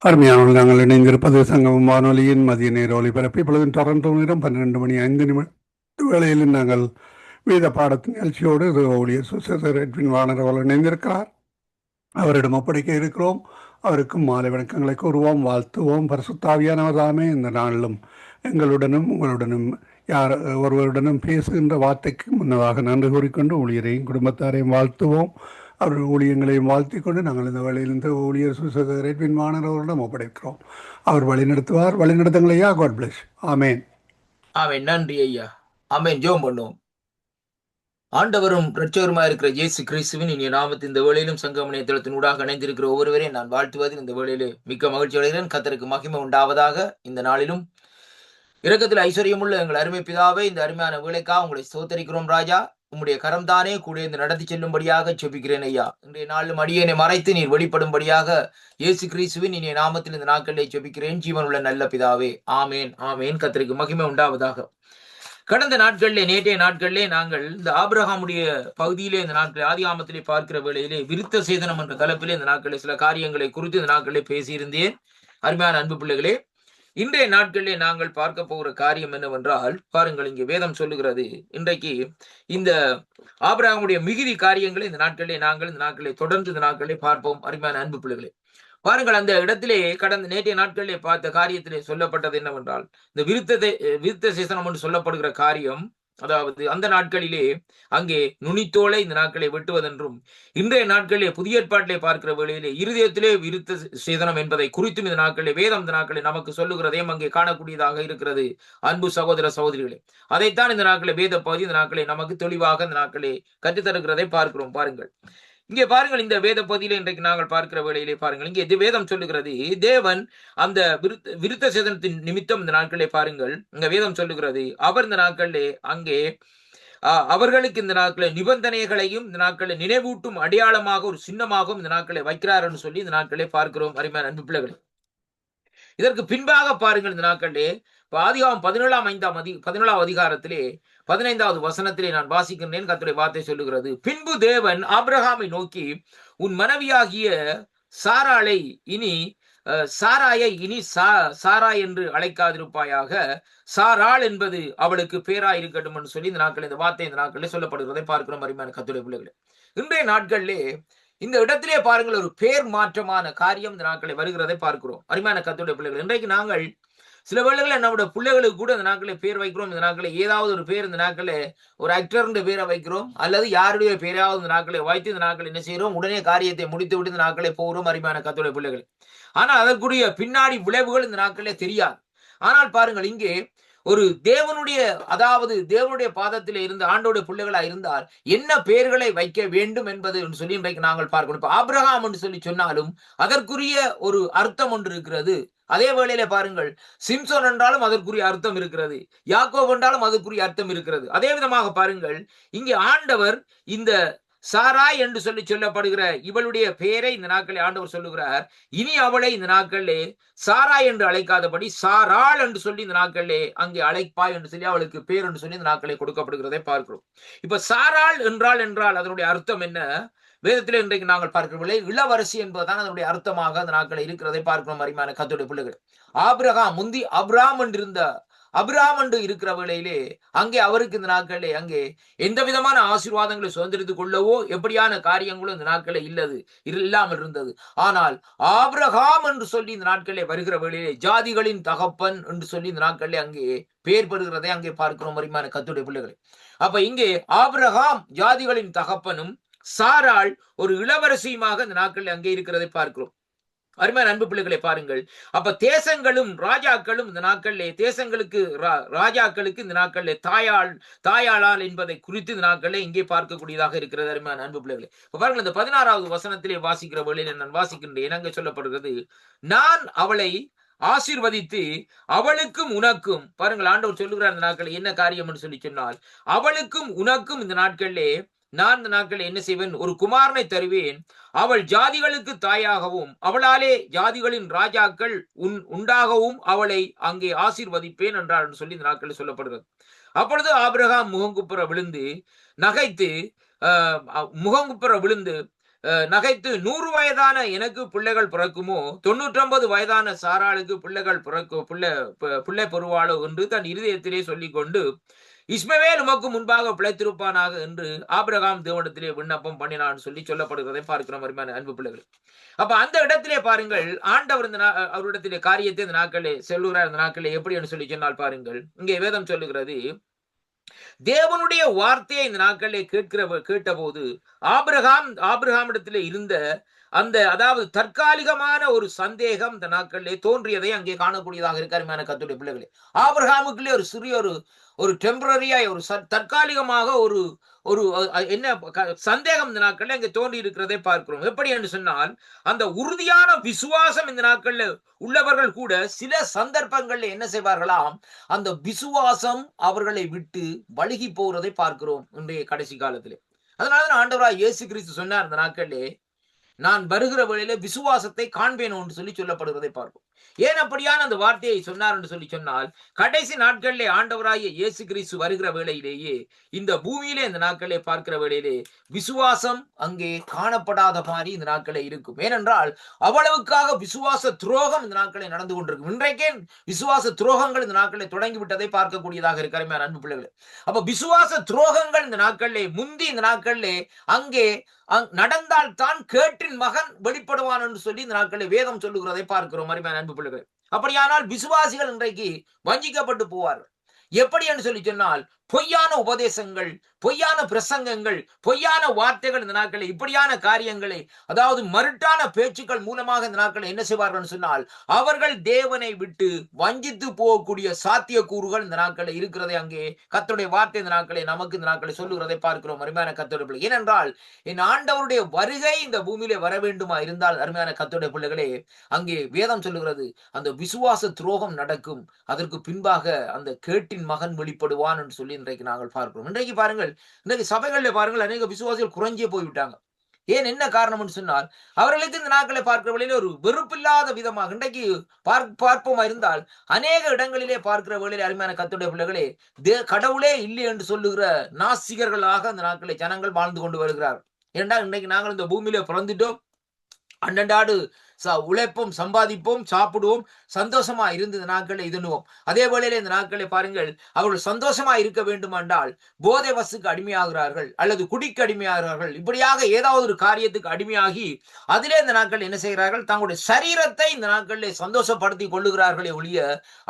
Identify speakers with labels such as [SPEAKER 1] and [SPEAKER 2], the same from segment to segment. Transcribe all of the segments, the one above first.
[SPEAKER 1] அருமையானவர்கள், நாங்கள் இணைந்திருப்பது சங்கமம் வானொலியின் மதிய நேர ஒலிபரப்பு. இப்பொழுது டொரண்டோ நேரம் 12 மணி 5 நிமிடம் வேளையில் நாங்கள் வேத பாடத்தின் நிகழ்ச்சியோடு ஊழியர் சுசேசர் எட்வின் வாணர் அவர்கள் இணைந்திருக்கிறார். அவரிடம் ஒப்படைக்க இருக்கிறோம். அவருக்கும் மாலை வணக்கங்களை கூறுவோம், வாழ்த்துவோம். பரிசுத்தாவியானவர் தாமே இந்த நாளிலும் எங்களுடனும் உங்களுடனும் யார் ஒருவருடனும் பேசுகின்ற வார்த்தைக்கு முன்னதாக நன்றி கூறிக்கொண்டு ஊழியரையும் குடும்பத்தாரையும் வாழ்த்துவோம். அவர்கள் ஊழியங்களையும் வாழ்த்திக் கொண்டு நாங்கள் இந்த வேளையில் இந்த ஊழியர் சுசேசர் எட்வின் வாணர் அவரிடம் ஒப்படைக்கிறோம். அவர் வழிநடத்துவார். வழிநடத்துங்களையா. God bless. ஆமேன்.
[SPEAKER 2] ஆமேன். நன்றி ஐயா. ஆமேன். ஜெபம் பண்ணுவோம். ஆண்டவரும் இரட்சகருமா இருக்கிற இயேசு கிறிஸ்துவின் இனிய நாமத்தில் இந்த வேளையிலும் சங்கம இணையதளத்தின் ஊடாக இணைந்திருக்கிற ஒவ்வொருவரையும் நான் வாழ்த்துவதில் இந்த வேளையிலே மிக்க மகிழ்ச்சி அடைகிறேன். கர்த்தருக்கு மகிமை உண்டாவதாக. இந்த நாளிலும் இரக்கத்தில் ஐஸ்வர்யமுள்ள எங்கள் அருமை பிதாவே, இந்த அருமையான வேலைக்காக உங்களை ஸ்தோத்தரிக்கிறோம் ராஜா. உம்முடைய கரம்தானே கூட இந்த நடத்தி செல்லும்படியாக செபிக்கிறேன் ஐயா. இன்றைய நாளிலும் அடியேனை மறைத்து நீர் வெளிப்படும்படியாக இயேசு கிறிஸ்துவின் இனிய நாமத்தில் இந்த நாட்களிலே செபிக்கிறேன் ஜீவனுள்ள நல்ல பிதாவே. ஆமேன். ஆமேன். கர்த்தருக்கு மகிமை உண்டாவதாக. கடந்த நாட்களிலே, நேற்றைய நாட்களிலே நாங்கள் இந்த ஆபிரகாமுடைய பகுதியிலே இந்த நாட்கள் ஆதியாமத்திலே பார்க்கிற வேளையிலே விருத்த சேதனம் என்ற தலைப்பிலே இந்த நாட்களில் சில காரியங்களை குறித்து இந்த நாட்களிலே பேசியிருந்தேன். அருமையான அன்பு பிள்ளைகளே, இன்றைய நாட்களிலே நாங்கள் பார்க்க போகிற காரியம் என்னவென்றால், பாருங்கள், இங்கே வேதம் சொல்லுகிறது, இன்றைக்கு இந்த ஆபிரகாமுடைய மிகுதி காரியங்களை இந்த நாட்களிலே தொடர்ந்து இந்த நாட்களிலே பார்ப்போம். அருமையான அன்பு பிள்ளைகளே, பாருங்கள், அந்த இடத்திலே கடந்த நேற்றைய நாட்களிலே பார்த்த காரியத்திலே சொல்லப்பட்டது என்னவென்றால், இந்த விருத்த சேசனம் என்று சொல்லப்படுகிற காரியம், அதாவது அந்த நாட்களிலே அங்கே நுனித்தோலை இந்த நாட்களை வெட்டுவதென்றும், இன்றைய நாட்களிலே புதிய ஏற்பாட்டிலே பார்க்கிற வேளையிலே இருதயத்திலே விருத்த சேதனம் என்பதை குறித்தும் இந்த நாட்களிலே வேதம் இந்த நாட்களை நமக்கு சொல்லுகிறதையும் அங்கே காணக்கூடியதாக இருக்கிறது. அன்பு சகோதர சகோதரிகளே, அதைத்தான் இந்த நாட்களை வேத பகுதி இந்த நாட்களை நமக்கு தெளிவாக இந்த நாட்களை கற்றுத்தருகிறதை பார்க்கிறோம். பாருங்கள், இங்கே பாருங்கள், இந்த வேத பகுதியில இன்றைக்கு நாங்கள் பார்க்கிற வேளையிலே பாருங்கள், இங்கே வேதம் சொல்லுகிறது, தேவன் அந்த விருத்த சேதனத்தின் நிமித்தம் இந்த நாட்களிலே பாருங்கள், இந்த வேதம் சொல்லுகிறது, அவர் இந்த நாட்களிலே அங்கே அவர்களுக்கு இந்த நாட்களில் நிபந்தனைகளையும் இந்த நாட்களில் நினைவூட்டும் அடையாளமாக ஒரு சின்னமாகவும் இந்த நாட்களை வைக்கிறார் என்று சொல்லி இந்த நாட்களே பார்க்கிறோம். அருமையான அன்பு பிள்ளைகள், இதற்கு பின்பாக பாருங்கள், இந்த நாட்களிலே ஆதியாகமம் 17ஆம் அதிகாரத்திலே 15வது வசனத்திலே நான் வாசிக்கின்றேன். கர்த்தருடைய வார்த்தை சொல்லுகிறது, பின்பு தேவன் ஆபிரகாமை நோக்கி, உன் மனைவியாகிய சாராளை இனி சாராயை இனி சாராய் என்று அழைக்காதிருப்பாயாக, சாராள் என்பது அவளுக்கு பேரா இருக்கட்டும் என்று சொல்லி இந்த நாட்கள் இந்த வார்த்தை இந்த நாட்களில் சொல்லப்படுகிறதை பார்க்கிறோம். அருமையான கர்த்தருடைய பிள்ளைகளே, இன்றைய நாட்களிலே இந்த இடத்திலே பாருங்கள், ஒரு பேர் மாற்றமான காரியம் இந்த நாட்களை வருகிறதை பார்க்கிறோம். அருமையான கர்த்தருடைய பிள்ளைகள், இன்றைக்கு நாங்கள் சில வேளைகளில் நம்முடைய பிள்ளைகளுக்கு கூட இந்த நாட்களை பேர் வைக்கிறோம். இந்த நாட்களை ஏதாவது ஒரு பேர் இந்த நாட்களை ஒரு ஆக்டர்ன்ற பேரை வைக்கிறோம், அல்லது யாருடைய பேராவது இந்த நாட்களை வைத்து இந்த நாட்கள் என்ன செய்யறோம், உடனே காரியத்தை முடித்து விட்டு இந்த நாட்களை போகிறோம். அருமையான கர்த்தருடைய பிள்ளைகள், ஆனால் அதற்குரிய பின்னாடி விளைவுகள் இந்த நாட்களே தெரியாது. ஆனால் பாருங்கள், இங்கே ஒரு தேவனுடைய, அதாவது தேவனுடைய பாதத்தில் இருந்து ஆண்டோடைய பிள்ளைகளா இருந்தால் என்ன பெயர்களை வைக்க வேண்டும் என்பது சொல்லி இன்றைக்கு நாங்கள் பார்க்கணும். இப்ப ஆபிரகாம் என்று சொல்லி சொன்னாலும் அதற்குரிய ஒரு அர்த்தம் ஒன்று இருக்கிறது. அதே வேளையில பாருங்கள், சிம்சோன் என்றாலும் அதற்குரிய அர்த்தம் இருக்கிறது, யாக்கோப் என்றாலும் அதற்குரிய அர்த்தம் இருக்கிறது. அதே விதமாக பாருங்கள், இங்கே ஆண்டவர் இந்த சாராய் என்று சொல்லி சொல்லப்படுகிற இவளுடைய பெயரை இந்த நாட்களில் ஆண்டவர் சொல்லுகிறார், இனி அவளை இந்த நாட்களிலே சாராய் என்று அழைக்காதபடி சாராள் என்று சொல்லி இந்த நாட்களிலே அங்கே அழைப்பாய் என்று சொல்லி அவளுக்கு பேர் என்று சொல்லி இந்த நாட்களை கொடுக்கப்படுகிறதை பார்க்கிறோம். இப்ப சாராள் என்றால் அதனுடைய அர்த்தம் என்ன? வேதத்தில் இன்றைக்கு நாங்கள் பார்க்கவில்லை, இளவரசி என்பதுதான் அதனுடைய அர்த்தமாக அந்த நாட்களை இருக்கிறதை பார்க்கிறோம். அருமையான கர்த்தருடைய பிள்ளைகள், ஆபிரகாம் முந்தி அப்ராம் என்று இருந்த அபிராம் என்று இருக்கிற வேளையிலே அங்கே அவருக்கு இந்த நாட்களிலே அங்கே எந்த விதமான ஆசீர்வாதங்களை சுதந்திரித்துக் கொள்ளவோ எப்படியான காரியங்களும் இந்த நாட்களே இல்லாமல் இருந்தது. ஆனால் ஆபிரகாம் என்று சொல்லி இந்த நாட்களிலே வருகிற வேளையிலே ஜாதிகளின் தகப்பன் என்று சொல்லி இந்த நாட்களிலே அங்கே பெயர் பெறுகிறதை அங்கே பார்க்கிறோம். அருமையான கர்த்தருடைய பிள்ளைகளை, அப்ப இங்கே ஆபிரகாம் ஜாதிகளின் தகப்பனும் சாராள் ஒரு இளவரசியுமாக இந்த நாட்களில் அங்கே இருக்கிறதை பார்க்கிறோம். அருமையான அன்பு பிள்ளைகளை பாருங்கள், அப்ப தேசங்களும் ராஜாக்களும் இந்த நாட்களிலே தேசங்களுக்கு ராஜாக்களுக்கு இந்த நாட்களிலே தாயாளால் என்பதை குறித்து இந்த நாட்களிலே இங்கே பார்க்கக்கூடியதாக இருக்கிறது. அருமையான அன்பு பிள்ளைகளை, இப்ப பாருங்கள், இந்த 16வது வசனத்திலே வாசிக்கிற வேளையிலே நான் வாசிக்கின்றேன். அங்கே சொல்லப்படுகிறது, நான் அவளை ஆசீர்வதித்து அவளுக்கும் உனக்கும், பாருங்கள், ஆண்டவர் சொல்லுகிறார் இந்த நாட்களில் என்ன காரியம் என்று சொல்லி சொன்னால், அவளுக்கும் உனக்கும் இந்த நாட்களிலே நான் இந்த நாட்களில் என்ன செய்வேன், ஒரு குமாரனை தருவேன், அவள் ஜாதிகளுக்கு தாயாகவும் அவளாலே ஜாதிகளின் ராஜாக்கள் உண்டாகவும் அவளை அங்கே ஆசீர்வதிப்பேன் என்றார் என்று சொல்லி இந்த நாட்களில் சொல்லப்படுகிறது. அப்பொழுது ஆபிரகாம் முகங்குப்புற விழுந்து நகைத்து முகங்குப்புற விழுந்து நகைத்து 100 வயதான எனக்கு பிள்ளைகள் பிறக்குமோ, 99 வயதான சாராளுக்கு பிள்ளைகள் பிள்ளை பெறுவாளோ என்று தன் இருதயத்திலே சொல்லிக்கொண்டு, இஸ்மவேல் உமக்கு முன்பாக பிழைத்திருப்பானாக என்று ஆபிரகாம் தேவனிடத்திலே விண்ணப்பம் பண்ணினான்னு சொல்லி சொல்லப்படுகிறதை பார்க்கிறோம் அருமையான அன்பு பிள்ளைகள். அப்ப அந்த இடத்திலே பாருங்கள், ஆண்டவர் அவரிடத்திலே காரியத்தை இந்த நாட்களே சொல்லுகிறார். இந்த நாட்களே எப்படி என்று சொல்லி சொன்னால் பாருங்கள், இங்கே வேதம் சொல்லுகிறது, தேவனுடைய வார்த்தையை இந்த நாட்களிலே கேட்டபோது ஆபிரகாமிடத்திலே இருந்த அந்த அதாவது தற்காலிகமான ஒரு சந்தேகம் இந்த நாட்களிலே தோன்றியதை அங்கே காணக்கூடியதாக இருக்க அருமையான கர்த்தருடைய பிள்ளைகளே. ஆபிரகாமுக்குள்ளே ஒரு சிறிய ஒரு டெம்பரரியாய் ஒரு தற்காலிகமாக ஒரு ஒரு என்ன சந்தேகம் இந்த நாட்கள்ல அங்கே தோன்றி இருக்கிறதை பார்க்கிறோம். எப்படி என்று சொன்னால், அந்த உறுதியான விசுவாசம் இந்த நாட்கள்ல உள்ளவர்கள் கூட சில சந்தர்ப்பங்கள்ல என்ன செய்வார்களாம், அந்த விசுவாசம் அவர்களை விட்டு வழுகி போகிறதை பார்க்கிறோம் இன்றைய கடைசி காலத்திலே. அதனால ஆண்டவராய் இயேசு கிறிஸ்து சொன்னார், இந்த நாட்களிலே நான் வருகிற வேளையில விசுவாசத்தை காண்பேன் என்று சொல்லி சொல்லப்படுகிறதை பார்ப்போம். ஏன் அப்படியான அந்த வார்த்தையை சொன்னார் என்று சொல்லி சொன்னால், கடைசி நாட்களிலே ஆண்டவராகிய இயேசு கிறிஸ்து வருகிற வேளையிலேயே இந்த பூமியிலே இந்த நாட்களிலே பார்க்கிற வேளையிலே விசுவாசம் அங்கே காணப்படாத மாதிரி இந்த நாட்களே இருக்கும். ஏனென்றால் அவ்வளவுக்காக விசுவாச துரோகம் இந்த நாட்களே நடந்து கொண்டிருக்கும். இன்றைக்கே விசுவாச துரோகங்கள் இந்த நாட்களை தொடங்கி விட்டதை பார்க்கக்கூடியதாக இருக்கிற அன்பு பிள்ளைகளே. அப்ப விசுவாச துரோகங்கள் இந்த நாட்களிலே முந்தி இந்த நாட்களிலே அங்கே நடந்தால் தான் கேட்டின் மகன் வெளிப்படுவான் என்று சொல்லி இந்த நாட்களில் வேதம் சொல்லுகிறதை பார்க்கிறோம் அருமையான அன்பு பிள்ளைகள். அப்படியானால் விசுவாசிகள் இன்றைக்கு வஞ்சிக்கப்பட்டு போவார்கள். எப்படி என்று சொல்லி சொன்னால், பொய்யான உபதேசங்கள், பொய்யான பிரசங்கங்கள், பொய்யான வார்த்தைகள் இந்த நாட்களில் இப்படியான காரியங்களை, அதாவது மருட்டான பேச்சுக்கள் மூலமாக இந்த நாட்களில் என்ன செய்வார்கள் சொன்னால், அவர்கள் தேவனை விட்டு வஞ்சித்து போகக்கூடிய சாத்தியக்கூறுகள் இந்த நாட்களில் இருக்கிறதை அங்கே கர்த்தருடைய வார்த்தை இந்த நாட்களை நமக்கு இந்த நாட்களை சொல்லுகிறதை பார்க்கிறோம் அருமையான கர்த்தருடைய பிள்ளை. ஏனென்றால் என் ஆண்டவருடைய வருகை இந்த பூமியிலே வர வேண்டுமா இருந்தால் அருமையான கர்த்தருடைய பிள்ளைகளே, அங்கே வேதம் சொல்லுகிறது, அந்த விசுவாச துரோகம் நடக்கும், அதற்கு பின்பாக அந்த கேட்டின் மகன் வெளிப்படுவான் என்று சொல்லி இன்றைக்கு நாங்கள் பார்க்கிறோம். இன்றைக்கு பாருங்கள், இன்றைக்கு சபைகளில் பாருங்கள், அநேக விசுவாசிகள் குறைஞ்சே போய்விட்டாங்க. ஏன், என்ன காரணம் என்று சொன்னால், அவர்களுக்கு இந்த நாட்களை பார்க்கிற வழியில ஒரு வெறுப்பில்லாத விதமாக இன்றைக்கு பார்ப்போமா இருந்தால், அநேக இடங்களிலே பார்க்கிற வேளையிலே அருமையான கர்த்தருடைய பிள்ளைகளே, கடவுளே இல்லை என்று சொல்லுகிற நாஸ்திகர்களாக அந்த நாட்களை ஜனங்கள் வாழ்ந்து கொண்டு வருகிறார். ஏனென்றால் இன்றைக்கு நாங்கள் இந்த பூமியில பிறந்துட்டோம், அண்டண்டாடு உழைப்போம், சம்பாதிப்போம், சாப்பிடுவோம், சந்தோஷமா இருந்து இந்த நாட்களை இதனுவோம். அதே வேளையில இந்த நாட்களை பாருங்கள், அவர்கள் சந்தோஷமா இருக்க வேண்டும் என்றால் போதை வசுக்கு அடிமையாகிறார்கள் அல்லது குடிக்கு அடிமையாகிறார்கள். இப்படியாக ஏதாவது ஒரு காரியத்துக்கு அடிமையாகி அதிலே இந்த நாட்கள் என்ன செய்கிறார்கள், தங்களுடைய சரீரத்தை இந்த நாட்களில் சந்தோஷப்படுத்தி கொள்ளுகிறார்களே ஒழிய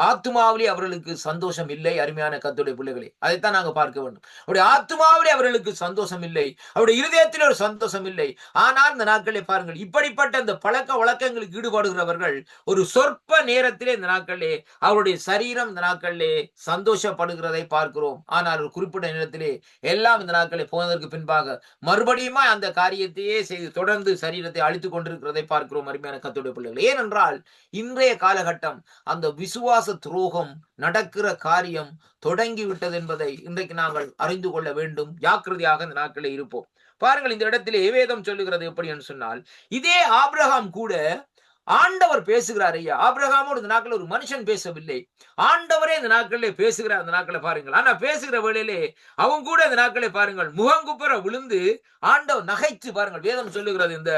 [SPEAKER 2] ஆத்மாவிலே அவர்களுக்கு சந்தோஷம் இல்லை. அருமையான கர்த்தருடைய பிள்ளைகளே, அதைத்தான் நாங்கள் பார்க்க வேண்டும். அவருடைய ஆத்மாவிலே அவர்களுக்கு சந்தோஷம் இல்லை, அவருடைய இருதயத்திலே ஒரு சந்தோஷம் இல்லை. ஆனால் இந்த நாட்களை பாருங்கள், இப்படிப்பட்ட இந்த பழக்க வழக்கங்களுக்கு ஈடுபடுகிறவர்கள் ஒரு சொற்ப நேரத்திலே இந்த நாட்களிலே அவருடைய சரீரம் இந்த நாட்களிலே சந்தோஷப்படுகிறதை பார்க்கிறோம். ஆனால் ஒரு குறிப்பிட்ட நேரத்திலே எல்லாம் இந்த நாட்களை போனதற்கு பின்பாக மறுபடியும் அந்த காரியத்தையே செய்து தொடர்ந்து சரீரத்தை அழித்துக் கொண்டிருக்கிறதை பார்க்கிறோம் அருமையான கர்த்தருடைய பிள்ளைகள். ஏனென்றால் இன்றைய காலகட்டம் அந்த விசுவாச துரோகம் நடக்கிற காரியம் தொடங்கிவிட்டது என்பதை இன்றைக்கு நாங்கள் அறிந்து கொள்ள வேண்டும். ஜாக்கிரதையாக இந்த நாட்களில் இருப்போம். பாருங்கள், இந்த இடத்திலே வேதம் சொல்லுகிறது எப்படி என்று சொன்னால், இதே ஆபிரகாம் கூட ஆண்டவர் பேசுகிறார். ஐயா, ஆபிரகாமோடு இந்த நாட்கள் ஒரு மனுஷன் பேசவில்லை, ஆண்டவரே இந்த நாட்களிலே பேசுகிறார். அந்த நாட்களை பாருங்கள். ஆனா பேசுகிற வேளையிலே அவங்க கூட இந்த நாட்களை பாருங்கள் முகங்குப்புற விழுந்து ஆண்டவர் நகைச்சு பாருங்கள். வேதம் சொல்லுகிறது இந்த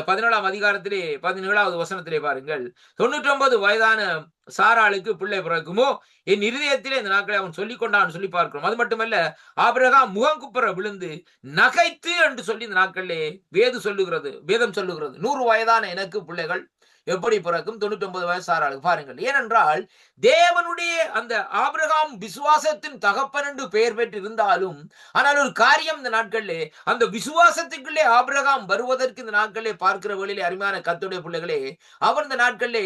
[SPEAKER 2] 17ஆம் அதிகாரத்திலே 17வது வசனத்திலே பாருங்கள், 99 வயதான சாராளுக்கு பிள்ளை பிறக்குமோ, என் இருதயத்திலே இந்த நாட்களை அவன் சொல்லிக் கொண்டான் சொல்லி பார்க்கிறோம். அது மட்டுமல்ல, ஆபிரகாம் முகங்குப்புற விழுந்து நகைத்து என்று சொல்லி இந்த நாட்களிலே வேதம் சொல்லுகிறது. 100 வயதான எனக்கு பிள்ளைகள் எப்படி பிறக்கும், 99 வயசு சாராளுக்கு பாருங்கள். ஏனென்றால் தேவனுடைய அந்த ஆபிரகாம் விசுவாசத்தின் தகப்பன் என்று பெயர் பெற்று இருந்தாலும், ஆனால் ஒரு காரியம் இந்த நாட்களிலே அந்த விசுவாசத்துக்குள்ளே ஆபிரகாம் வருவதற்கு இந்த நாட்களிலே பார்க்கிற வேளையிலே அருமையான கர்த்தருடைய பிள்ளைகளே, அவர் இந்த நாட்களிலே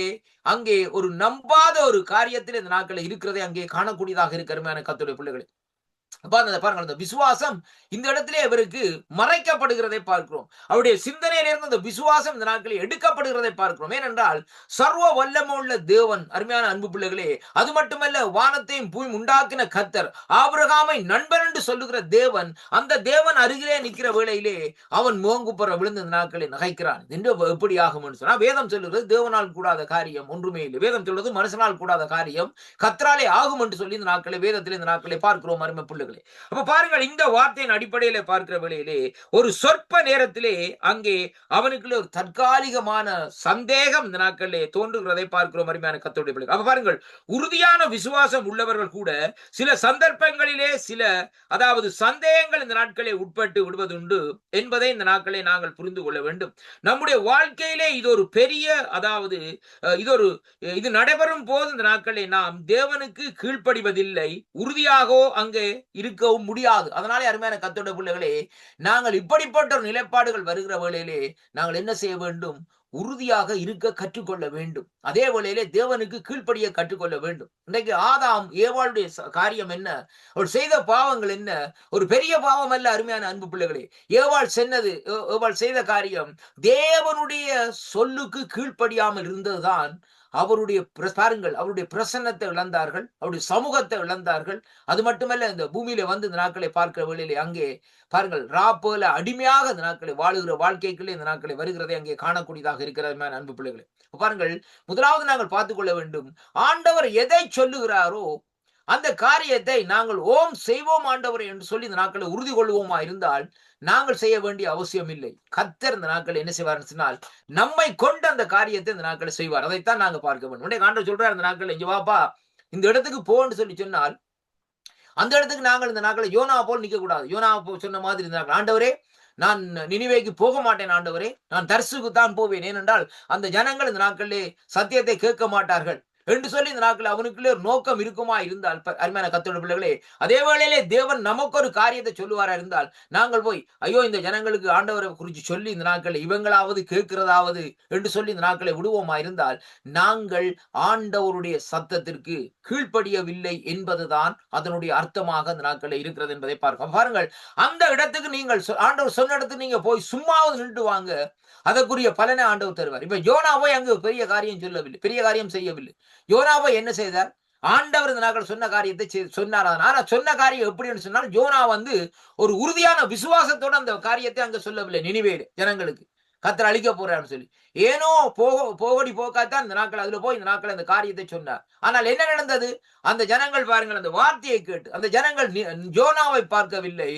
[SPEAKER 2] அங்கே ஒரு நம்பாத ஒரு காரியத்தில் இந்த நாட்களில் இருக்கிறதை அங்கே காணக்கூடியதாக இருக்க அருமையான கர்த்தருடைய பிள்ளைகளே. பாருங்கள், அந்த விசுவாசம் இந்த இடத்திலே அவருக்கு மறைக்கப்படுகிறதை பார்க்கிறோம். அவருடைய சிந்தனையிலிருந்து அந்த விசுவாசம் இந்த நாட்களில் எடுக்கப்படுகிறதை பார்க்கிறோம். ஏனென்றால் சர்வ வல்லமுள்ள தேவன் அருமையான அன்பு பிள்ளைகளே, அது மட்டுமல்ல, வானத்தையும் பூமி உண்டாக்கின கர்த்தர் ஆபிரகாமை நண்பன் என்று சொல்லுகிற தேவன், அந்த தேவன் அருகிலே நிற்கிற வேளையிலே அவன் முகங்குப்புற விழுந்த நாட்களில் நகைக்கிறான் என்று எப்படி ஆகும் என்று சொன்னா, வேதம் சொல்லுகிறது தேவனால் கூடாத காரியம் ஒன்றுமே இல்லை. வேதம் சொல்வது மனுஷனால் கூடாத காரியம் கர்த்தராலே ஆகும் என்று சொல்லி இந்த நாட்களை வேதத்தில் இந்த நாட்களை பார்க்கிறோம் அருமை பிள்ளை. பிள்ளைகளே. அப்ப பாருங்கள், இந்த வார்த்தையின் அடிப்படையில பார்க்கிற வேளையிலே ஒரு சொற்ப நேரத்திலே அங்கே அவனுக்குள்ள ஒரு தற்காலிகமான சந்தேகம் இந்த நாட்களிலே தோன்றுகிறதை பார்க்கிறோம் அருமையான கர்த்தருடைய பிள்ளைகள். அப்ப பாருங்கள், உறுதியான விசுவாசம் உள்ளவர்கள் கூட சில சந்தர்ப்பங்களிலே சில அதாவது சந்தேகங்கள் இந்த நாட்களே உட்பட்டு விடுவதுண்டு என்பதை இந்த நாட்களை நாங்கள் புரிந்து கொள்ள வேண்டும். நம்முடைய வாழ்க்கையிலே இது ஒரு பெரிய அதாவது இது நடைபெறும் போது இந்த நாட்களை நாம் தேவனுக்கு கீழ்ப்படிவதில்லை, உறுதியாகவோ அங்கே இருக்கவும் முடியாது. அதனாலே அருமையான கர்த்தருடைய பிள்ளைகளே, நாங்கள் இப்படிப்பட்ட ஒரு நிலைப்பாடுகள் வருகிற வேளையிலே நாங்கள் என்ன செய்ய வேண்டும்? உறுதியாக இருக்க கற்றுக்கொள்ள வேண்டும். அதே வேளையிலே தேவனுக்கு கீழ்ப்படிய கற்றுக்கொள்ள வேண்டும். இன்றைக்கு ஆதாம் ஏவாளுடைய காரியம் என்ன? அவள் செய்த பாவங்கள் என்ன? ஒரு பெரிய பாவம் அல்ல அருமையான அன்பு பிள்ளைகளே. ஏவாள் செய்த காரியம் தேவனுடைய சொல்லுக்கு கீழ்ப்படியாமல் இருந்ததுதான். அவருடைய பிரசன்னத்தை இழந்தார்கள், அவருடைய சமூகத்தை இழந்தார்கள். அது மட்டுமல்ல, இந்த பூமியில வந்து இந்த நாட்களை பார்க்கிற வேளையிலே அங்கே பாருங்கள், போல அடிமையாக இந்த நாட்களை வாழுகிற வாழ்க்கைக்குள்ளே இந்த நாட்களை வருகிறதை அங்கே காணக்கூடியதாக இருக்கிறது அன்பு பிள்ளைகளே. பாருங்கள், முதலாவது நாங்கள் பார்த்துக் கொள்ள வேண்டும், ஆண்டவர் எதை சொல்லுகிறாரோ அந்த காரியத்தை நாங்கள் ஓம் செய்வோம் ஆண்டவர் என்று சொல்லி இந்த நாட்களை உறுதி கொள்வோமா இருந்தால் நாங்கள் செய்ய வேண்டிய அவசியம் இல்லை. கர்த்தர் இந்த நாட்கள் என்ன செய்வார் சொன்னால் நம்மை கொண்டு அந்த காரியத்தை இந்த நாட்களை செய்வார். அதைத்தான் நாங்க பார்க்க வேண்டும். ஆண்டவர் சொல்றார், இந்த நாட்கள் இங்க வாப்பா, இந்த இடத்துக்கு போன்னு சொல்லி சொன்னால் அந்த இடத்துக்கு நாங்கள் இந்த நாட்களை யோனா போல் நிக்க கூடாது. யோனா சொன்ன மாதிரி இருந்தார்கள், ஆண்டவரே நான் நினிவேக்கு போக மாட்டேன் ஆண்டவரே, நான் தர்சுக்கு தான் போவேன். ஏனென்றால் அந்த ஜனங்கள் இந்த நாட்களிலே சத்தியத்தை கேட்க மாட்டார்கள் என்று சொல்லி இந்த நாட்கள் அவனுக்குள்ளே ஒரு நோக்கம் இருக்குமா இருந்தால் அருமையான கர்த்தருடைய பிள்ளைகளே, அதே வேளையிலே தேவன் நமக்கு ஒரு காரியத்தை சொல்லுவாரா இருந்தால் நாங்கள் போய் ஐயோ இந்த ஜனங்களுக்கு ஆண்டவரை குறித்து சொல்லி இந்த நாட்களை இவங்களாவது கேட்கிறதாவது என்று சொல்லி இந்த நாட்களை விடுவோமா இருந்தால் நாங்கள் ஆண்டவருடைய சத்தத்திற்கு கீழ்ப்படியவில்லை என்பதுதான் அதனுடைய அர்த்தமாக அந்த நாட்களை இருக்கிறது என்பதை பார்க்க பாருங்கள். அந்த இடத்துக்கு நீங்கள் ஆண்டவர் சொன்ன இடத்துக்கு நீங்க போய் சும்மாவது நின்று வாங்க, அதற்குரிய பலனை ஆண்டவர் தருவார். இப்ப யோனாவை அங்கு பெரிய காரியம் சொல்லவில்லை, பெரிய காரியம் செய்யவில்லை. யோனாவை என்ன செய்தார்? ஆண்டவர் இந்த நாட்கள் சொன்ன காரியத்தை சொன்னார். ஆனா சொன்ன காரியம் எப்படின்னு சொன்னால், யோனா வந்து ஒரு உறுதியான விசுவாசத்தோட அந்த காரியத்தை அங்க சொல்லவில்லை. நினிவேல ஜனங்களுக்கு கர்த்தர் அழிக்க போறான்னு சொல்லி ஏனோ போகடி போக்காத்தான் இந்த நாட்கள் அதுல போய் இந்த நாட்கள் அந்த காரியத்தை சொன்னார். ஆனால் என்ன நடந்தது? அந்த ஜனங்கள் பாருங்கள், அந்த வார்த்தையை கேட்டு அந்த ஜனங்கள் யோனாவை பார்க்கவில்லை,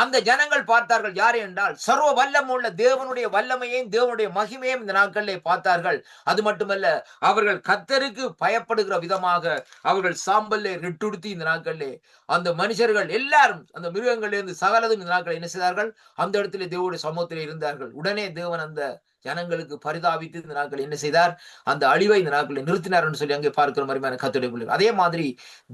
[SPEAKER 2] அந்த ஜனங்கள் பார்த்தார்கள் யார் என்றால் சர்வ வல்லம் உள்ள தேவனுடைய வல்லமையையும் தேவனுடைய மகிமையும் இந்த நாட்களிலே பார்த்தார்கள். அது மட்டுமல்ல, அவர்கள் கர்த்தருக்கு பயப்படுகிற விதமாக அவர்கள் சாம்பல்ல ரெட்டுடுத்தி இந்த நாட்களிலே அந்த மனுஷர்கள் எல்லாரும் அந்த மிருகங்களிலிருந்து சகலதும் இந்த நாட்களை என்ன செய்தார்கள்? அந்த இடத்துல தேவனுடைய சமூகத்திலே இருந்தார்கள். உடனே தேவன் அந்த ஜனங்களுக்கு பரிதாபித்து இந்த நாட்கள் என்ன செய்தார்? அந்த அழிவை இந்த நாட்களில் நிறுத்தினார் என்று சொல்லி அங்கே பார்க்கிற மாதிரியான கர்த்தருடைய பிள்ளைகள். அதே மாதிரி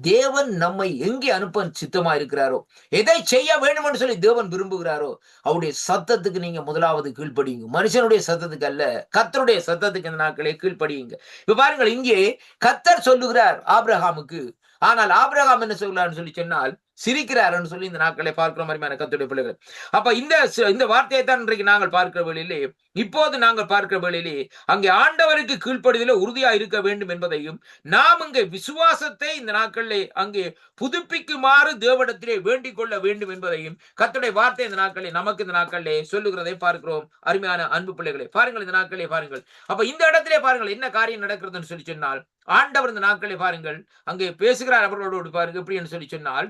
[SPEAKER 2] தேவன் நம்மை எங்கே அனுப்ப சித்தமா இருக்கிறாரோ, எதை செய்ய வேண்டும் என்று சொல்லி தேவன் விரும்புகிறாரோ அவருடைய சத்தத்துக்கு நீங்க முதலாவது கீழ்ப்படியுங்க. மனுஷனுடைய சத்தத்துக்கு அல்ல, கர்த்தருடைய சத்தத்துக்கு இந்த நாட்களை கீழ்ப்படியுங்க. இப்ப பாருங்கள், இங்கே கர்த்தர் சொல்லுகிறார் ஆபிரகாமுக்கு. ஆனால் ஆபிரகாம் என்ன சொல்கிறார்னு சொல்லி சொன்னால் சிரிக்கிறார்னு சொல்லி இந்த நாட்களை பார்க்கிற மாதிரியான கர்த்தருடைய பிள்ளைகள். அப்ப இந்த வார்த்தையை தான் இன்றைக்கு நாங்கள் பார்க்கிற வேளையிலே, இப்போது நாங்கள் பார்க்கிற வேளையிலே அங்கே ஆண்டவருக்கு கீழ்ப்படிதல உறுதியா இருக்க வேண்டும் என்பதையும், நாம் இங்கே விசுவாசத்தை இந்த நாட்களிலே அங்கே புதுப்பிக்குமாறு தேவனிடத்திலே வேண்டிக் கொள்ள வேண்டும் என்பதையும் கர்த்தருடைய வார்த்தை இந்த நாட்களிலே நமக்கு இந்த நாட்களிலே சொல்லுகிறதை பார்க்கிறோம். அருமையான அன்பு பிள்ளைகளை பாருங்கள், இந்த நாட்களே பாருங்கள். அப்ப இந்த இடத்திலே பாருங்கள் என்ன காரியம் நடக்கிறதுன்னு சொல்லி சொன்னால், ஆண்டவர் இந்த நாட்களை பாருங்கள் அங்கே பேசுகிறார் அவர்களோடு. பாருங்க எப்படி சொல்லி சொன்னால்,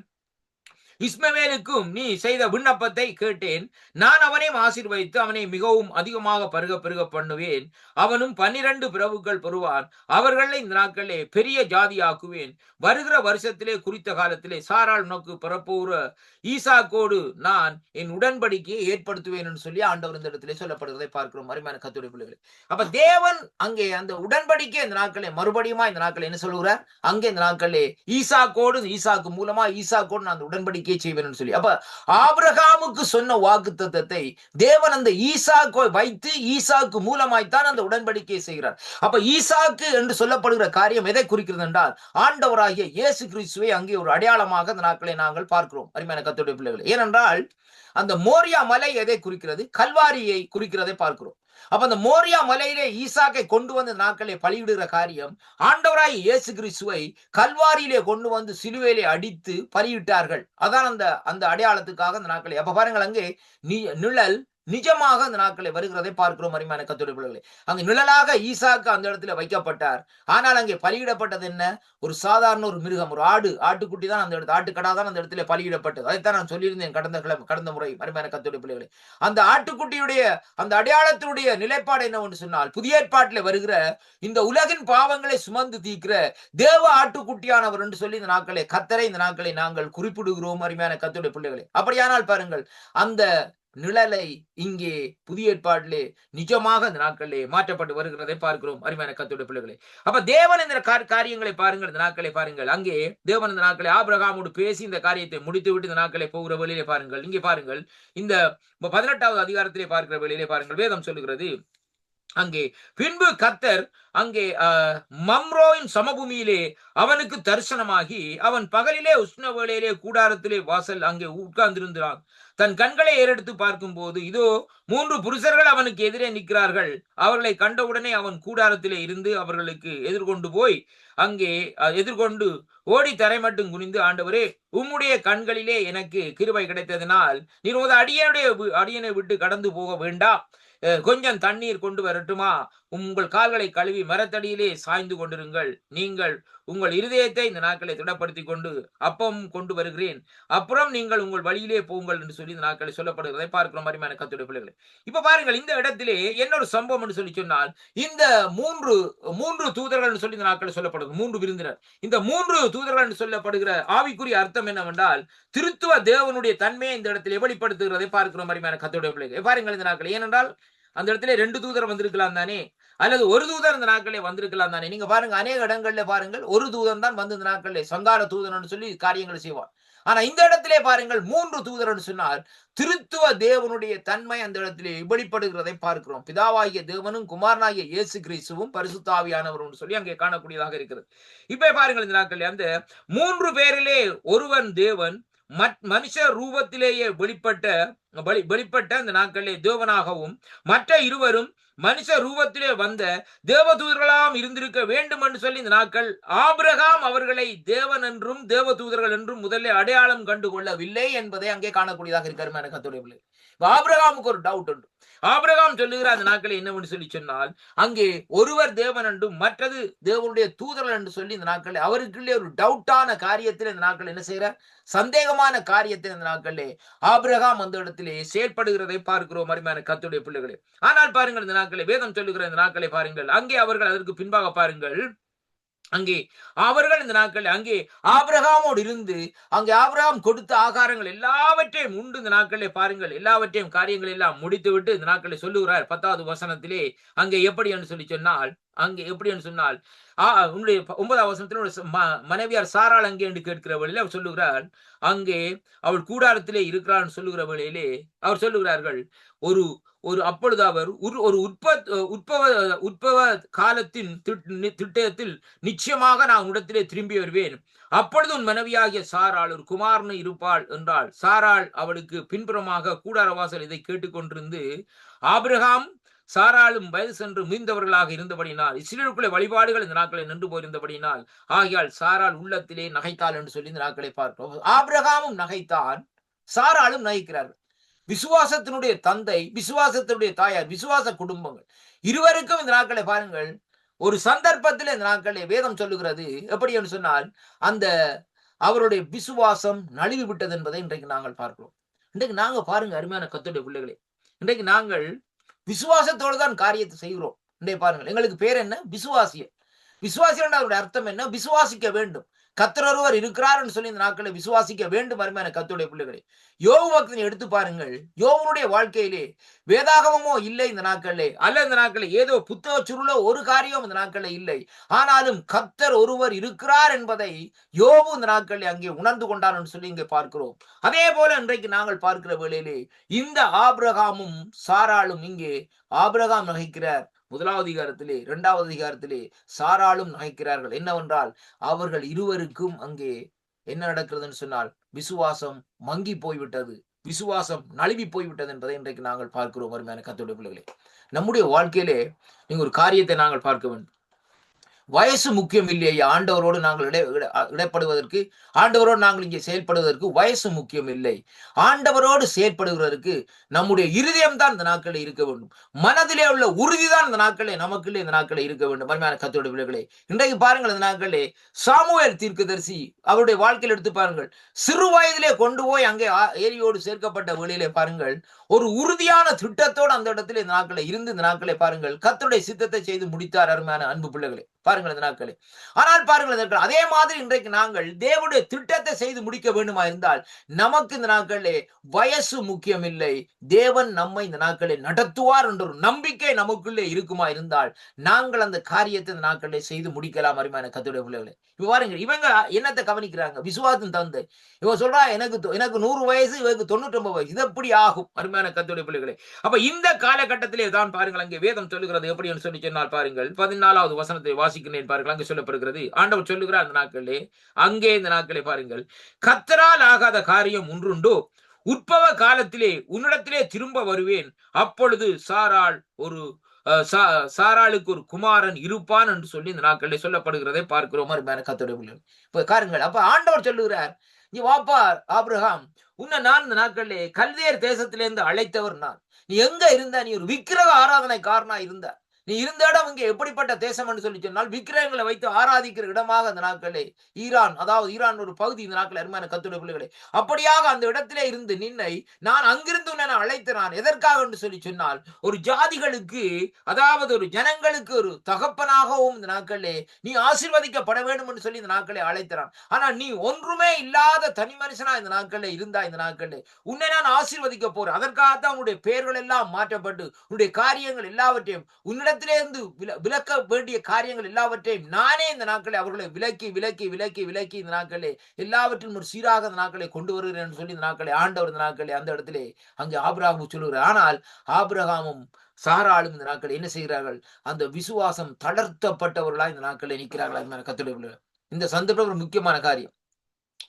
[SPEAKER 2] இஸ்மவேலுக்கும் நீ செய்த விண்ணப்பத்தை கேட்டேன், நான் அவனையும் ஆசீர்வதித்து அவனை மிகவும் அதிகமாக பெருக பண்ணுவேன். அவனும் 12 பிரபுக்கள் பெறுவான். அவர்களை இந்த நாட்களே பெரிய ஜாதியாக்குவேன். வருகிற வருஷத்திலே குறித்த காலத்திலே சாராள் உனக்கு பிறப்போற ஈசாக்கோடு நான் என் உடன்படிக்கையை ஏற்படுத்துவேன் என்று சொல்லி ஆண்டவர் இந்த இடத்திலே சொல்லப்படுவதை பார்க்கிறோம். அருமையான கர்த்தருடைய பிள்ளைகளே, அப்ப தேவன் அங்கே அந்த உடன்படிக்கை இந்த நாட்களே மறுபடியுமா இந்த நாட்களை என்ன சொல்லுகிறார்? அங்கே இந்த நாட்களே ஈசாக்கு மூலமா ஈசாக்கோடு நான் அந்த உடன்படிக்கை செய்வேன் சொல்லி, அப்ப ஆபிரகாமுக்கு சொன்ன வாக்குத்தத்தத்தை தேவன் அந்த ஈசாக்கை வைத்து ஈசாக்கு மூலமாய்த்தான் அந்த உடன்படிக்கையை செய்கிறார். அப்ப ஈசாக்கு என்று சொல்லப்படுகிற காரியம் எதை குறிக்கிறது என்றால் ஆண்டவராகிய இயேசு கிறிஸ்துவை அங்கே ஒரு அடையாளமாக அந்த நாட்களை நாங்கள் பார்க்கிறோம். அருமையான கர்த்தருடைய பிள்ளைகள், ஏனென்றால் அந்த மோரியா மலை எதை குறிக்கிறது? கல்வாரியை குறிக்கிறதை பார்க்கிறோம். அப்ப அந்த மோரியா மலையிலே ஈசாக்கை கொண்டு வந்து நாட்களை பலியிடுகிற காரியம் ஆண்டவராய் இயேசு கிறிஸ்துவை கல்வாரியிலே கொண்டு வந்து சிலுவையிலே அடித்து பலியிட்டார்கள். அதான் அந்த அடையாளத்துக்காக அந்த நாட்களை. அப்ப பாருங்கள், அங்கே நிழல் நிஜமாக அந்த நாட்களை வருகிறதை பார்க்கிறோம். அருமையான கர்த்தருடைய பிள்ளைகளே, அங்கு நிழலாக ஈசாக்கு அந்த இடத்துல வைக்கப்பட்டார். ஆனால் அங்கே பலியிடப்பட்டது என்ன? ஒரு சாதாரண ஒரு மிருகம், ஒரு ஆட்டுக்குட்டி தான் அந்த இடத்துல, ஆட்டுக்கடா தான் அந்த இடத்துல பலியிடப்பட்டது. அதைத்தான் நான் சொல்லியிருந்தேன் கடந்த முறை. அருமையான கர்த்தருடைய பிள்ளைகளே, அந்த ஆட்டுக்குட்டியுடைய அந்த அடையாளத்தினுடைய நிலைப்பாடு என்னவென்று சொன்னால், புதிய ஏற்பாட்டிலே வருகிற இந்த உலகின் பாவங்களை சுமந்து தீர்க்கிற தேவ ஆட்டுக்குட்டியானவர் என்று சொல்லி இந்த நாட்களை கர்த்தரை இந்த நாட்களை நாங்கள் குறிப்பிடுகிறோம். அருமையான கர்த்தருடைய பிள்ளைகளே, அப்படியானால் பாருங்கள், அந்த நிழலை இங்கே புதிய ஏற்பாட்டிலே நிஜமாக இந்த நாட்களிலே மாற்றப்பட்டு வருகிறதை பார்க்கிறோம். அருமையான கர்த்தருடைய பிள்ளைகளே, அப்ப தேவன் இந்த காரியங்களை பாருங்கள், இந்த நாட்களை பாருங்கள். அங்கே தேவன் இந்த நாட்களை ஆபிரகாமோடு பேசி இந்த காரியத்தை முடித்து விட்டு இந்த நாட்களை போகிற வழியிலே பாருங்கள். இங்கே பாருங்கள், இந்த 18வது அதிகாரத்திலே பார்க்கிற வழியிலே பாருங்கள், வேதம் சொல்லுகிறது, அங்கே பின்பு கர்த்தர் அங்கே மம்ரோயின் சமபூமியிலே அவனுக்கு தரிசனமாகி, அவன் பகலிலே உஷ்ண வேளையிலே கூடாரத்திலே வாசல் அங்கே உட்கார்ந்திருந்தான். தன் கண்களை ஏறெடுத்து பார்க்கும் போது இதோ 3 புருஷர்கள் அவனுக்கு எதிரே நிற்கிறார்கள். அவர்களை கண்டவுடனே அவன் கூடாரத்திலே இருந்து அவர்களுக்கு எதிர்கொண்டு போய் அங்கே எதிர்கொண்டு ஓடி தரை மட்டும் குனிந்து, ஆண்டவரே, உம்முடைய கண்களிலே எனக்கு கிருபை கிடைத்ததினால் நீர் உமது அடியனை விட்டு கடந்து போக வேண்டாம். கொஞ்சம் தண்ணீர் கொண்டு வரட்டுமா? உங்கள் கால்களை கழுவி மரத்தடியிலே சாய்ந்து கொண்டிருங்கள். நீங்கள் உங்கள் இருதயத்தை இந்த நாட்களை திடப்படுத்திக் கொண்டு அப்பம் கொண்டு வருகிறேன். அப்புறம் நீங்கள் உங்கள் வழியிலே போங்கள் என்று சொல்லி இந்த நாட்களை சொல்லப்படுகிறதை பார்க்கிறோம். அருமையான கர்த்தருடைய பிள்ளைகளே, இப்ப பாருங்கள், இந்த இடத்திலே என்ன ஒரு சம்பவம் என்று சொல்லி சொன்னால், இந்த மூன்று தூதர்கள் என்று சொல்லி இந்த நாட்களை சொல்லப்படுகிறது. 3 விருந்தினர். இந்த 3 தூதர்கள் என்று சொல்லப்படுகிற ஆவிக்குரிய அர்த்தம் என்னவென்றால், திருத்துவ தேவனுடைய தன்மையை இந்த இடத்தில் வெளிப்படுத்துகிறதை பார்க்கிறோம். அருமையான கர்த்தருடைய பிள்ளைகளே, பாருங்கள் இந்த நாட்களை, ஏனென்றால் அந்த இடத்துல 2 தூதர் வந்திருக்கலாம் தானே, அல்லது ஒரு தூதர் இந்த நாட்களே வந்திருக்கலாம் தானே. நீங்க பாருங்க, அநேக இடங்கள்ல பாருங்கள், ஒரு தூதன் தான் வந்து இந்த நாட்களே சங்கார தூதன் சொல்லி காரியங்களை செய்வார். ஆனா இந்த இடத்திலே பாருங்கள், 3 தூதர் சொன்னால் திருத்துவ தேவனுடைய தன்மை அந்த இடத்திலே வெளிப்படுகிறதை பார்க்கிறோம். பிதாவாகிய தேவனும் குமாரனாகிய இயேசு கிறிஸ்துவும் பரிசுத்த ஆவியானவரும் சொல்லி அங்கே காணக்கூடியதாக இருக்கிறது. இப்ப பாருங்கள், இந்த நாட்களே அந்த 3 பேரிலே ஒருவன் தேவன், மனுஷ ரூபத்திலேயே வெளிப்பட்ட அந்த நாட்களிலே தேவனாகவும், மற்ற இருவரும் மனுஷ ரூபத்திலே வந்த தேவதூதர்களாம் இருந்திருக்க வேண்டும் என்று சொல்லி இந்த நாட்கள் ஆபிரகாம் அவர்களை தேவன் என்றும் தேவதூதர்கள் என்றும் முதல்ல அடையாளம் கண்டு கொள்ளவில்லை என்பதை அங்கே காணக்கூடியதாக இருக்கிற கர்த்தருடைய பிள்ளை. ஆபிரகாமுக்கு ஒரு டவுட் உண்டு. ஆபிரகாம் சொல்லுகிற அந்த நாட்களை என்னவென்று சொல்லி சொன்னால், அங்கே ஒருவர் தேவன் என்றும் மற்றது தேவனுடைய தூதர்கள் என்று சொல்லி இந்த நாட்களில் அவருக்குள்ளே ஒரு டவுட்டான காரியத்தில் இந்த நாட்கள் என்ன செய்யற, சந்தேகமான காரியத்தில் இந்த நாட்களிலே ஆபிரகாம் அந்த இடத்திலே செயல்படுகிறதை பார்க்கிறோம். அருமையான கர்த்தருடைய பிள்ளைகளே, ஆனால் பாருங்கள், இந்த நாட்களை வேதம் சொல்லுகிற இந்த நாட்களை பாருங்கள், அங்கே அவர்கள் அதற்கு பின்பாக பாருங்கள், அங்கே அவர்கள் இந்த நாட்கள் அங்கே ஆபிரகாமோடு இருந்து அங்கே ஆபிரகாம் கொடுத்த ஆகாரங்கள் எல்லாவற்றையும் உண்டு இந்த நாட்களிலே பாருங்கள், எல்லாவற்றையும் காரியங்கள் எல்லாம் முடித்து விட்டு இந்த நாட்களை சொல்லுகிறார் 10வது வசனத்திலே. அங்கே எப்படி என்று சொல்லி சொன்னால், அங்கே எப்படி என்று சொன்னால், உன்னுடைய 9வது வசனத்தில் மனைவியார் சாராள் அங்கே என்று கேட்கிற வழியில அவர் சொல்லுகிறார், அங்கே அவள் கூடாரத்திலே இருக்கிறார் சொல்லுகிற வழியிலே அவர் சொல்லுகிறார்கள், ஒரு அப்பொழுது அவர் ஒரு உற்பவ காலத்தின் திட்டத்தில் நிச்சயமாக நான் உடத்திலே திரும்பி வருவேன். அப்பொழுது உன் மனைவியாகிய சாராள் ஒரு குமாரனை இருப்பாள் என்றாள். சாராள் அவளுக்கு பின்புறமாக கூடார வாசல் இதை கேட்டுக்கொண்டிருந்து, ஆபிரகாம் சாராளும் வயது சென்று மீந்தவர்களாக இருந்தபடினால், இஸ்ரவேலுக்குள்ளே வழிபாடுகள் இந்த நாட்களை நின்று போயிருந்தபடினால், ஆகியால் சாராள் உள்ளத்திலே நகைத்தாள் என்று சொல்லி இந்த நாட்களை பார்க்கிறோம். ஆபிரகாமும் நகைத்தான், சாராளும் நகைக்கிறார்கள். விசுவாசத்தினுடைய தந்தை, விசுவாசத்தினுடைய தாயார், விசுவாச குடும்பங்கள் இருவருக்கும் இந்த நாட்களை பாருங்கள், ஒரு சந்தர்ப்பத்தில் இந்த நாட்களை வேதம் சொல்லுகிறது எப்படி என்று சொன்னால், அந்த அவருடைய விசுவாசம் நழுவி விட்டது என்பதை இன்றைக்கு நாங்கள் பார்க்கிறோம். இன்றைக்கு நாங்க பாருங்க அருமையான கர்த்தருடைய பிள்ளைகளே, இன்றைக்கு நாங்கள் விசுவாசத்தோடு தான் காரியத்தை செய்கிறோம். இன்றைக்கு பாருங்கள், எங்களுக்கு பேர் என்ன? விசுவாசியர். விசுவாசியர் அவருடைய அர்த்தம் என்ன? விசுவாசிக்க வேண்டும். கர்த்தர் ஒருவர் இருக்கிறார் என்று சொல்லி இந்த நாட்களை விசுவாசிக்க வேண்டும். அருமையான கர்த்தருடைய பிள்ளைகளே, யோபு பக்தனை எடுத்து பாருங்கள். யோபுனுடைய வாழ்க்கையிலே வேதாகமமோ இல்லை இந்த நாட்களிலே, அல்ல இந்த நாட்களில் ஏதோ புத்தக சுருளோ ஒரு காரியம் இந்த நாட்களில் இல்லை. ஆனாலும் கர்த்தர் ஒருவர் இருக்கிறார் என்பதை யோபு இந்த நாட்களில் அங்கே உணர்ந்து கொண்டார் என்று சொல்லி இங்கே பார்க்கிறோம். அதே போல இன்றைக்கு நாங்கள் பார்க்கிற வேளையிலே இந்த ஆபிரகாமும் சாராளும், இங்கே ஆபிரகாம் நகைக்கிறார் 1வது அதிகாரத்திலே, 2வது அதிகாரத்திலே சாராளும் நகைக்கிறார்கள். என்னவென்றால் அவர்கள் இருவருக்கும் அங்கே என்ன நடக்கிறதுன்னு சொன்னால், விசுவாசம் மங்கி போய்விட்டது, விசுவாசம் நழுவி போய்விட்டது என்பதை இன்றைக்கு நாங்கள் பார்க்கிறோம். அருமையான கர்த்தருடைய பிள்ளைகளே, நம்முடைய வாழ்க்கையிலே நீங்க ஒரு காரியத்தை நாங்கள் பார்க்க வேண்டும். வயசு முக்கியம் இல்லையா? ஆண்டவரோடு நாங்கள் இடைப்படுவதற்கு, ஆண்டவரோடு நாங்கள் இங்கே செயல்படுவதற்கு வயசு முக்கியம் இல்லை. ஆண்டவரோடு செயல்படுகிறதற்கு நம்முடைய இருதயம் தான் இந்த நாட்களில் இருக்க வேண்டும். மனதிலே உள்ள உறுதிதான் இந்த நாட்களே நமக்குள்ளே இந்த நாட்களே இருக்க வேண்டும். அருமையான கர்த்தருடைய பிள்ளைகளே, இன்றைக்கு பாருங்கள், இந்த நாட்களே சாமுவேல் தீர்க்கதரிசி அவருடைய வாழ்க்கையில் எடுத்து பாருங்கள். சிறு வயதிலே கொண்டு போய் அங்கே ஏரியோடு சேர்க்கப்பட்ட வேளையிலே பாருங்கள், ஒரு உறுதியான திட்டத்தோடு அந்த இடத்துல இந்த நாட்களை இருந்து இந்த நாட்களை பாருங்கள் கர்த்தருடைய சித்தத்தை செய்து முடித்தார். அருமையான அன்பு பிள்ளைகளே, பாருங்கள் இந்த நாட்களே. ஆனால் பாருங்கள், அதே மாதிரி இன்றைக்கு நாங்கள் தேவனுடைய திட்டத்தை செய்து முடிக்க வேண்டுமா இருந்தால் நமக்கு இந்த நாட்களிலே வயசு முக்கியம் இல்லை. தேவன் நம்மை இந்த நாட்களை நடத்துவார் என்ற ஒரு நம்பிக்கை நமக்குள்ளே இருக்குமா இருந்தால் நாங்கள் அந்த காரியத்தை இந்த நாட்களிலே செய்து முடிக்கலாம். அருமையான கர்த்தருடைய பிள்ளைகளே, இப்ப பாருங்க, இவங்க என்னத்தை கவனிக்கிறாங்க? விசுவாசம் தந்தை இவன் சொல்றா, எனக்கு 100 வயசு, இவருக்கு 99 வயசு, இது எப்படி ஆகும்? அருமையான கர்த்தருடைய பிள்ளைகளே, அப்ப இந்த காலகட்டத்திலே தான் பாருங்கள், அங்கே வேதம் சொல்லுகிறது எப்படி என்று சொல்லி சொன்னால் பாருங்கள், 14வது வசனத்தை வாசிக்கிறேன் பாருங்கள். அங்கே சொல்லப்படுகிறது, ஆண்டவர் சொல்லுகிறார் அந்த நாட்களே, அங்கே இந்த நாட்களே பாருங்கள், கர்த்தரால் ஆகாத காரியம் ஒன்றுண்டோ, உற்பவ காலத்திலே உன்னிடத்திலே திரும்ப வருவேன், அப்பொழுது சாராளுக்கு ஒரு குமாரன் இருப்பான் என்று சொல்லி இந்த நாட்களிலே சொல்லப்படுகிறதை பார்க்கிறோம். அருமையான கர்த்தருடைய பிள்ளைகளே, இப்ப பாருங்கள், அப்ப ஆண்டவர் சொல்லுகிறார், நீ வாப்பா ஆபிரகாம், உன்னை நான் இந்த நாட்களிலே கல்தேர் தேசத்திலிருந்து அழைத்தவர் நான். நீ எங்க இருந்த? நீ ஒரு விக்கிரக ஆராதனைக்காரனா இருந்த. நீ இருந்த இடம் இங்கே எப்படிப்பட்ட தேசம் என்று சொல்லி சொன்னால், விக்கிரகங்களை வைத்து ஆராதிக்கிற இடமாக அந்த நாட்களே ஈரான், அதாவது ஈரான் ஒரு பகுதி இந்த நாட்கள். அருமையான கர்த்தருடைய பிள்ளைகளே, அப்படியாக அந்த இடத்திலே இருந்து நின்னை நான் அங்கிருந்து உன்னை அழைத்தேன். எதற்காக என்று சொல்லி சொன்னால், ஒரு ஜாதிகளுக்கு, அதாவது ஒரு ஜனங்களுக்கு ஒரு தகப்பனாகவும் இந்த நாட்களே நீ ஆசீர்வதிக்கப்பட வேண்டும் என்று சொல்லி இந்த நாட்களை அழைத்தான். ஆனால் நீ ஒன்றுமே இல்லாத தனி மனுஷனா இந்த நாட்களில் இருந்தா, இந்த நாட்களில் உன்னை நான் ஆசீர்வதிக்க போறேன். அதற்காகத்தான் உன்னுடைய பெயர்கள் எல்லாம் மாற்றப்பட்டு உன்னுடைய காரியங்கள் எல்லாவற்றையும் உன்னிடத்திலிருந்து விலக்க வேண்டிய காரியங்கள் எல்லாவற்றையும் நானே இந்த நாட்களை அவர்களை விலக்கி விலக்கி விலக்கி விலக்கி இந்த நாட்களே எல்லாவற்றிலும் ஒரு சீராக இந்த நாட்களை கொண்டு வருகிறேன் என்று சொல்லி இந்த நாட்களை ஆண்டவர் இந்த நாட்களை அந்த இடத்திலே அங்கே ஆபிரகாமுக்கு சொல்லுகிறார். ஆனால் ஆபிரகாமும் சாராளும் இந்த நாட்களை என்ன செய்கிறார்கள்? அந்த விசுவாசம் தளர்த்தப்பட்டவர்களாக இந்த நாட்களை நிற்கிறார்கள். கர்த்தருடைய இந்த சந்தர்ப்பம் ஒரு முக்கியமான காரியம்.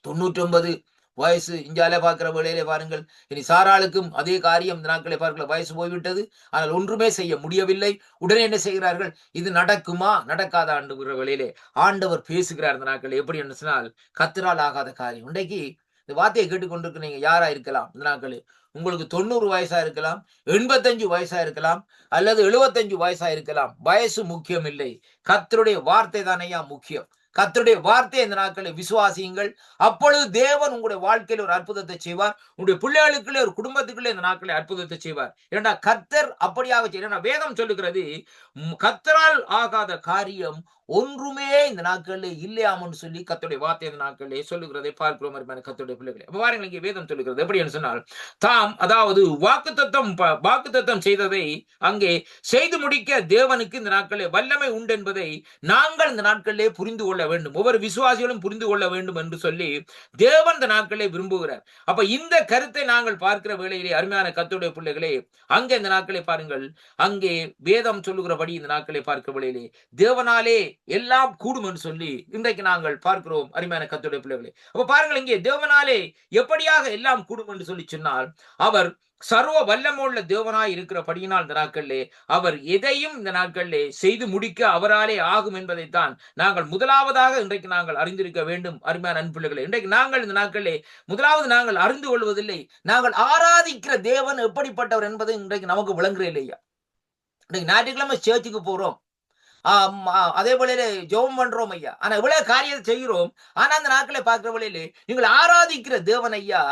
[SPEAKER 2] 99 வயசு இஞ்சாலே பார்க்கிற வேளையிலே பாருங்கள், இனி சாராளுக்கும் அதே காரியம் இந்த நாட்களை பார்க்கல, வயசு போய்விட்டது, ஆனால் ஒன்றுமே செய்ய முடியவில்லை. உடனே என்ன செய்கிறார்கள்? இது நடக்குமா நடக்காத ஆண்டுகிற வேளையிலே ஆண்டவர் பேசுகிறார் இந்த நாட்கள். எப்படி என்று சொன்னால், கர்த்தரால் ஆகாத காரியம். இன்றைக்கு இந்த வார்த்தையை கேட்டுக்கொண்டிருக்க நீங்க யாரா இருக்கலாம், இந்த நாட்கள் உங்களுக்கு 90 வயசா இருக்கலாம், 85 வயசா இருக்கலாம், அல்லது 75 வயசா இருக்கலாம். வயசு முக்கியம் இல்லை, கர்த்தருடைய வார்த்தை தானையா முக்கியம். கர்த்தருடைய வார்த்தை இந்த நாட்களை விசுவாசியுங்கள். அப்பொழுது தேவன் உங்களுடைய வாழ்க்கையில் ஒரு அற்புதத்தை செய்வார். உங்களுடைய பிள்ளைகளுக்குள்ளே, ஒரு குடும்பத்துக்குள்ளே இந்த நாட்களை அற்புதத்தை செய்வார். ஏன்னா கர்த்தர் அப்படியாக செய்ய வேதம் சொல்லுகிறது, கர்த்தரால் ஆகாத காரியம் ஒன்றுமே இந்த நாட்களில் இல்லையாமன்னு சொல்லி கர்த்தருடைய வார்த்தை இந்த நாட்களிலே சொல்லுகிறதை பார்க்கிறோம். கர்த்தருடைய பிள்ளைகளை பாருங்கள், இங்கே வேதம் சொல்லுகிறது எப்படி என்று சொன்னால், தாம் அதாவது வாக்குத்தத்தம் செய்ததை அங்கே செய்து முடிக்க தேவனுக்கு இந்த நாட்களிலே வல்லமை உண்டு என்பதை நாங்கள் இந்த நாட்களிலே புரிந்து கொள்ள வேண்டும். ஒவ்வொரு விசுவாசிகளும் புரிந்து கொள்ள வேண்டும் என்று சொல்லி தேவன் இந்த நாட்களிலே விரும்புகிறார். அப்ப இந்த கருத்தை நாங்கள் பார்க்கிற வேளையிலே அருமையான கர்த்தருடைய பிள்ளைகளே, அங்கே இந்த நாட்களை பாருங்கள், அங்கே வேதம் சொல்லுகிறபடி இந்த நாட்களை பார்க்கிற வேளையிலே தேவனாலே எல்லாம் கூடும் என்று சொல்லி இன்றைக்கு நாங்கள் பார்க்கிறோம். அருமையான கர்த்தருடைய பிள்ளைகளே, அப்ப பாருங்கள், இங்கே தேவனாலே எப்படியாக எல்லாம் கூடும் என்று சொல்லி சொன்னால், அவர் சர்வ வல்லமுள்ள தேவனாய் இருக்கிறபடியினால் இந்த நாட்களிலே அவர் எதையும் இந்த நாட்களிலே செய்து முடிக்க அவராலே ஆகும் என்பதைத்தான் நாங்கள் முதலாவதாக இன்றைக்கு நாங்கள் அறிந்திருக்க வேண்டும். அருமையான அன்பிள்ளைகளே, இன்றைக்கு நாங்கள் இந்த நாட்களிலே முதலாவது நாங்கள் அறிந்து கொள்வதில்லை, நாங்கள் ஆராதிக்கிற தேவன் எப்படிப்பட்டவர் என்பதை இன்றைக்கு நமக்கு விளங்குற இல்லையா? இன்றைக்கு ஞாயிற்றுக்கிழமை சேர்ச்சுக்கு போறோம், அதே போல ஜெபம் பண்றோம் ஐயா, ஆனா இவ்வளவு காரியத்தை செய்கிறோம். ஆனா அந்த நாட்களை பார்க்கிற வழியிலே நீங்கள் ஆராதிக்கிற தேவன் ஐயா,